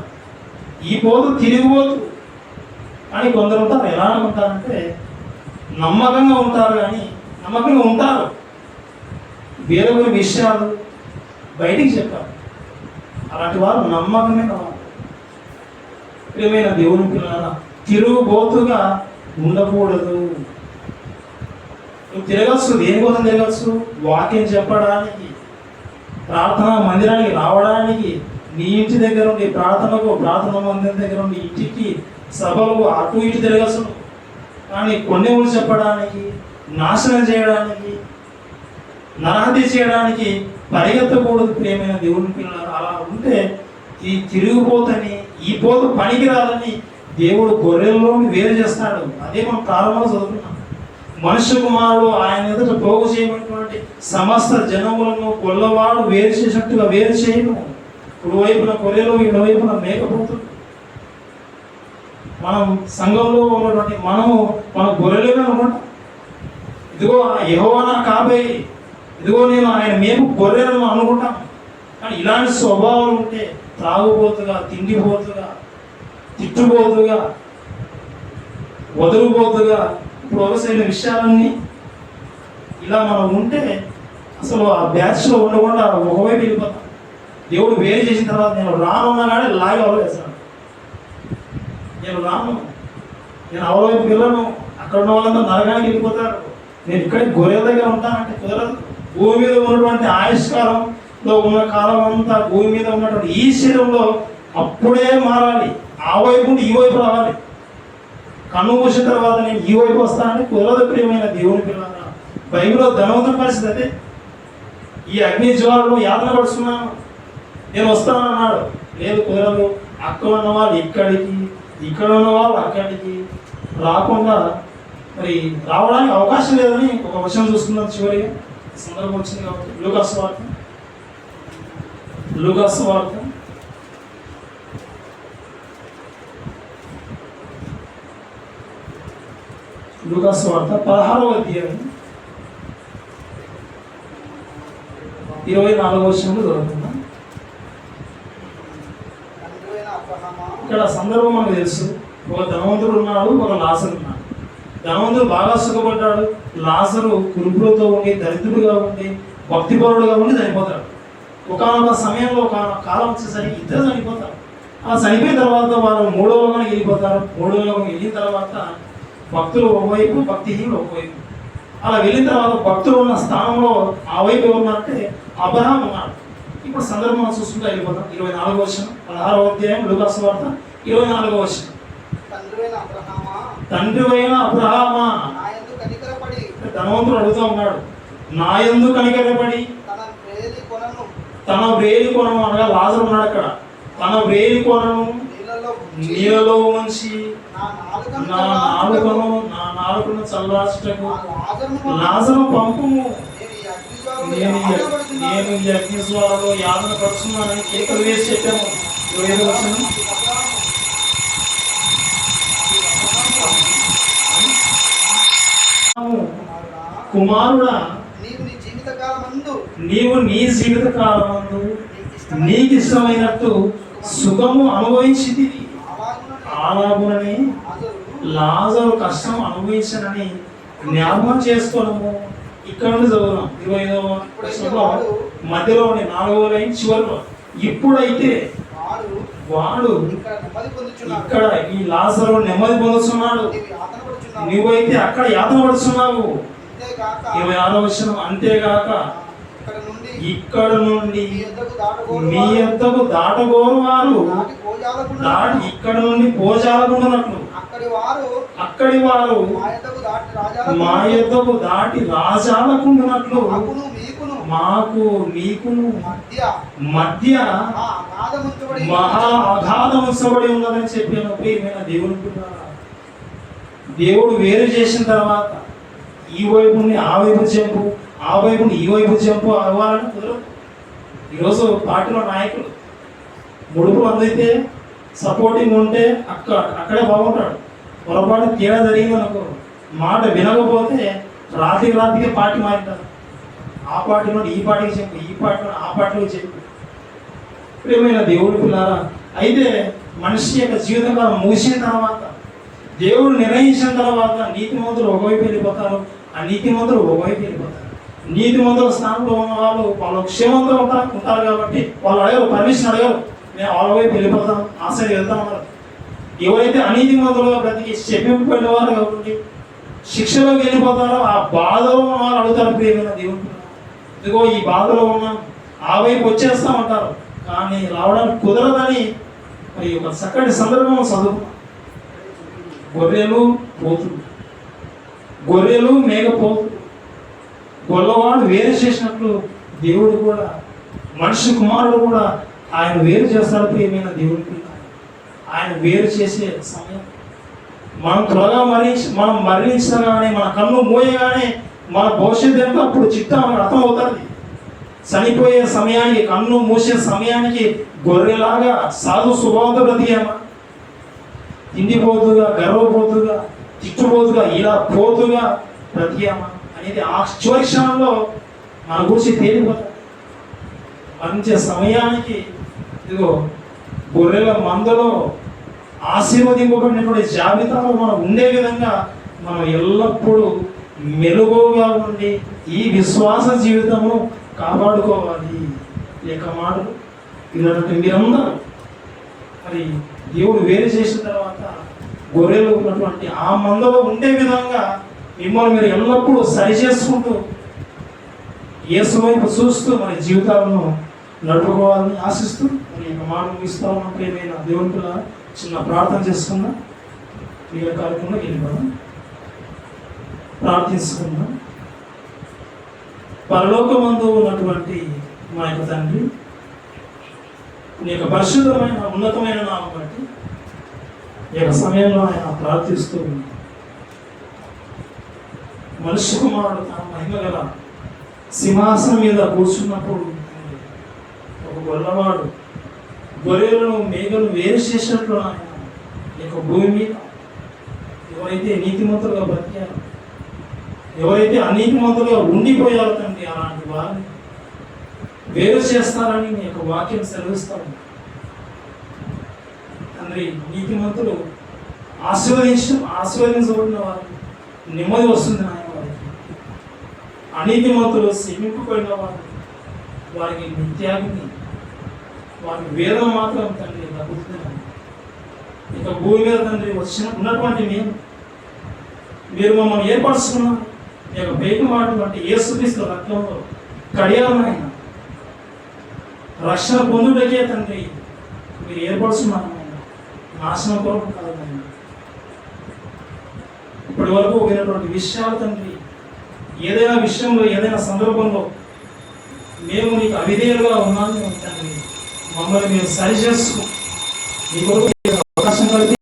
ఈ పోతు తిరిగిపోతు అని కొందరు ఉంటారు. ఎలా ఉంటారంటే నమ్మకంగా ఉంటారు, కానీ నమ్మకంగా ఉంటారు, వేరే వేరే విషయాలు బయటికి చెప్పారు. అలాంటి వారు నమ్మకమే కావాలి. ప్రియమైన దేవుని పిల్లల, తిరుగుబోతుగా ఉండకూడదు. నువ్వు తిరగచ్చు, దేనికోసం తిరగచ్చు? వాక్యం చెప్పడానికి, ప్రార్థనా మందిరానికి రావడానికి, నీ ఇంటి దగ్గర ఉండి ప్రార్థన మందిరం దగ్గర ఉండి ఇంటికి సభలకు అటు ఇటు తిరగచ్చు. కానీ కొన్ని ఊళ్ళు చెప్పడానికి, నాశనం చేయడానికి, నరహత్య చేయడానికి పరిగెత్తకూడదు. ప్రియమైన దేవుని పిల్లలు, అలా ఉంటే ఈ తిరిగిపోతని, ఈ పోతు పనికిరాలని దేవుడు గొర్రెల్లోని వేరు చేస్తాడు. అదే మనం ప్రారంభంలో చదువుకున్నాం. మనుష్య కుమారుడు ఆయన ఎదుట పోగు చేయబడినటువంటి సమస్త జనములను కొల్లవాడు వేరు చేసినట్టుగా వేరు చేయను. ఇప్పుడు వైపున గొర్రెలు, ఇటు వైపున మేకపోతుంది. మనం సంఘంలో ఉన్నటువంటి మన గొర్రెలుగా అనుకుంటాం. ఇదిగో యెహోవా నా కాపరి, ఇదిగో నేను ఆయన మేము గొర్రెలను అనుకుంటాం. కానీ ఇలాంటి స్వభావాలు ఉంటే త్రాగుబోతుగా, తిండిపోతుగా, తిట్టుబోతుగా, వదులుబోతుగా, ఇప్పుడు వలసైన విషయాలన్నీ ఇలా మనం ఉంటే అసలు ఆ బ్యాచ్లో ఉండకుండా ఒకవైపు వెళ్ళిపోతాం. దేవుడు వేరు చేసిన తర్వాత నేను రానున్నా కానీ లాగే అవలేసాను. నేను రాను, నేను అవైపు వెళ్ళను, అక్కడ ఉన్న వాళ్ళంతా నరకానికి వెళ్ళిపోతారు, నేను ఇక్కడికి గొర్రెల దగ్గర ఉంటానంటే కుదరదు. భూమి మీద ఉన్నటువంటి ఆయుష్కాలంలో ఉన్న కాలం అంతా భూమి మీద ఉన్నటువంటి ఈ శరీరంలో అప్పుడే మారాలి. ఆ వైపు నుండి ఈ వైపు రావాలి. కన్ను మూసిన తర్వాత నేను ఈ వైపు వస్తానని కుదరదు. ప్రియమైన దేవుని పిల్లల, బైబిల్లో ధనవంతుల పరిస్థితి అదే. ఈ అగ్ని జ్వాలలో యాతన పడుతున్నాను, నేను వస్తానన్నాడు. లేదు, కుదరదు. అక్కడ ఉన్న వాళ్ళు ఇక్కడికి, ఇక్కడ ఉన్న వాళ్ళు అక్కడికి రాకుండా మరి రావడానికి అవకాశం లేదని ఒక విషయం చూస్తున్నాం. చివరిగా సందర్భం వచ్చింది కాబట్టి లూకాసు వార్త లూకాసు వార్త 16వ అధ్యాయం 24వ వచనంలో చదువుకుందాం. ఇక్కడ సందర్భం మనకు తెలుసు. ఒక ధనవంతుడు ఉన్నాడు, ఒక లాజరు ఉన్నాడు. ధనవంతుడు బాగా సుఖపడ్డాడు, లాజరు కురుపులతో ఉండి, దరిద్రుడుగా ఉండి, భక్తిపరుడుగా ఉండి చనిపోతాడు. ఒకనొక సమయంలో ఒక కాలం వచ్చేసరికి ఇద్దరు చనిపోతారు. ఆ చనిపోయిన తర్వాత వారు మూడో లోకానికి వెళ్ళిపోతారు. మూడో లోకం వెళ్ళిన తర్వాత భక్తులు ఒకవైపు, భక్తిహీనులు ఒకవైపు. అలా వెళ్ళిన తర్వాత భక్తులు ఉన్న స్థానంలో ఆ వైపు ఎవరున్నారంటే అబ్రహాం ఉన్నాడు. ఇప్పుడు సందర్భం చూసుకుంటూ వెళ్ళిపోతాం. 24వ వచనం, 16వ అధ్యాయం లూకాసు వార్త 24వ వచనం. తండ్రివైన అబ్రహామా, ధనవంతుడు అడుగుతూ ఉన్నాడు, నా యందు కనికరపడి తన వ్రేలి కొనను, అనగా లాజరు ఉన్నాడు అక్కడ, తన వ్రేలి కొనను నీళ్ళలో ఉంచి నా నాలుకను చల్లార్చుటకు లాజరు పంపుము, నేను ఈ అగ్ని జ్వాలలో యాతన పడుతున్నానని కేకలు వేసి చెప్పాము. 25వ వచనం. కుమారుడా, నీవు నీ జీవిత కాలమందు నీకు ఇష్టమైనట్టు సుఖము అనుభవించింది, అలాగునని లాజరు కష్టం అనుభవించనని జ్ఞాపకం చేసుకోవడము. ఇక్కడ నుండి చదువుదాం 25వ వచనంలో మధ్యలోని 4వ లైన్ చివరిలో. ఇప్పుడైతే వాడు ఇక్కడ ఈ లాజరు నెమ్మది పొందుతున్నాడు, నువ్వైతే అక్కడ యాతన పడుతున్నావు. 26వ వచనం, అంతేగాక ఇక్కడ నుండి మీ యొద్దకు దాటగోరు వారు ఇక్కడ నుండి పోజాలకుండానట్లు అక్కడి వారు మా యొద్దకు దాటి రాజాలకుండానట్లు మాకు నీకును మధ్య మహా అగాధం ఉంచబడి ఉన్నదని చెప్పాను. ప్రియమైన దేవుని పిల్లలారా, దేవుడు వేరు చేసిన తర్వాత ఈ వైపుని ఆ వైపు చెంపు, ఆ వైపుని ఈ వైపు చెంపు అవ్వాలని కుదరదు. ఈరోజు పార్టీలో నాయకులు ముడుపులు అందితే సపోర్టింగ్ ఉంటే అక్కడే బాగుంటాడు. పొరపాటు తేడా జరిగింది అనుకో, మాట వినకపోతే రాత్రికి పార్టీ మారింటారు. ఆ పార్టీలో ఈ పార్టీకి చెప్పు, ఈ పార్టీలో ఆ పార్టీలో చెప్పు. ప్రియమైన దేవుడు పిల్లారా, అయితే మనిషి యొక్క జీవితకాలం ముగిసిన తర్వాత, దేవుడు నిర్ణయించిన తర్వాత నీతిమంతులు ఒకవైపు వెళ్ళిపోతారు, అనీతిమంతులు ఒకవైపు వెళ్ళిపోతారు. నీతిమంతుల స్థానంలో ఉన్న వాళ్ళు క్షేమంతో ఉంటారు కాబట్టి వాళ్ళు అడగరు, పర్మిషన్ అడగరు, మేము వాళ్ళ వైపు వెళ్ళిపోతాం, ఆ సైడ్ వెళ్తాం అన్నారు. ఎవరైతే అనీతిమంతులుగా బ్రతికి చెప్పిపోయినవారు కాబట్టి శిక్షలోకి వెళ్ళిపోతారో ఆ బాధలో ఉన్న వాళ్ళు అడుగుతారు, ప్రియమైన దేవుడు ఇదిగో ఈ బాధలో ఉన్నాం, ఆ వైపు వచ్చేస్తామంటారు. కానీ రావడానికి కుదరదని మరి ఒక చక్కటి సందర్భం చదువు. గొర్రెలు మేకపోతు గొల్లవాడు వేరు చేసినట్లు దేవుడు కూడా, మనిషి కుమారుడు కూడా ఆయన వేరు చేస్తాడు. ప్రియమైన దేవుడికి ఆయన వేరు చేసే సమయం మనం త్వరగా మనం మరణించగానే, మన కన్ను మూయగానే మన భవిష్యత్తు ఏంటో అప్పుడు చిత్తం అర్థం అవుతుంది. చనిపోయే సమయానికి, కన్ను మూసే సమయానికి గొర్రెలాగా సాధు స్వభావంతో బ్రతికామా, తిండిపోతుగా, గర్వపోతుగా, తిట్టుపోతుగా, ఇలా పోతుగా బ్రతికామా అనేది ఆ చివరి క్షణంలో మన గురించి తేలిపోతాం. మరణించే సమయానికి ఇదిగో గొర్రెల మందలో ఆశీర్వదింపబడినటువంటి జాబితాలో మనం ఉండే విధంగా మనం ఎల్లప్పుడూ మెలుగుగా ఉండి ఈ విశ్వాస జీవితము కాపాడుకోవాలి. లేక మాటలు ఇలాంటి మీరందరూ మరి దేవుడు వేరు చేసిన తర్వాత గొర్రెలు ఉన్నటువంటి ఆ మందలో ఉండే విధంగా మిమ్మల్ని మీరు ఎల్లప్పుడూ సరి చేసుకుంటూ యేసు వైపు చూస్తూ మరి జీవితాలను నడుపుకోవాలని ఆశిస్తూ మరి ఈ మాట ముగిస్తా ఉన్న ప్రియమైన దేవునికుల చిన్న ప్రార్థన చేసుకుందాం. ఈ కార్యక్రమంలో వెళ్ళిపోదాం, ప్రార్థించుకుందాం. పరలోకమందు ఉన్నటువంటి మా యొక్క తండ్రి, నీ యొక్క పరిశుద్ధమైన ఉన్నతమైన నామం బట్టి ఈ యొక్క సమయంలో ఆయన ప్రార్థిస్తూ మనుష్య కుమారుడు తన మహిమ గల సింహాసనం మీద కూర్చున్నప్పుడు ఒక గొల్లవాడు గొర్రెలను మేకను వేరు చేసినట్లు ఆయన ఈ యొక్క భూమి మీద ఎవరైతే నీతిమంతులుగా బ్రతికారో, ఎవరైతే అనీతిమంతులుగా ఉండిపోయారో తండ్రి, అలాంటి వారిని వేరు చేస్తారని నీ యొక్క వాక్యం సెలవిస్తాను తండ్రి. నీతిమంతులు ఆశీర్వదించబడిన వారు నెమ్మది వస్తుంది ఆయన వారికి. అనీతిమంతులు శమింపబడిన వారికి నిత్యాగ్ని, వారికి వేదన మాత్రం తండ్రి తగ్గుతుంది. ఇక భూమి మీద తండ్రి ఉన్నటువంటి మీరు మమ్మల్ని ఏర్పరుచుకున్నారు. మీ యొక్క బయట వాటి యేసుక్రీస్తు రక్తంలో కడియాలైన రక్షణ పొందుటకే తండ్రి మీరు ఏర్పరుచున్నారు, నాశనం కొరకు కాదైనా. ఇప్పటి వరకు వినటువంటి విషయాలు తండ్రి, ఏదైనా విషయంలో ఏదైనా సందర్భంలో మేము నీకు అవిధేయులుగా ఉన్నాము తండ్రి, మమ్మల్ని మీరు సరి చేసుకో. మీ కొరకు అవకాశం కలిగి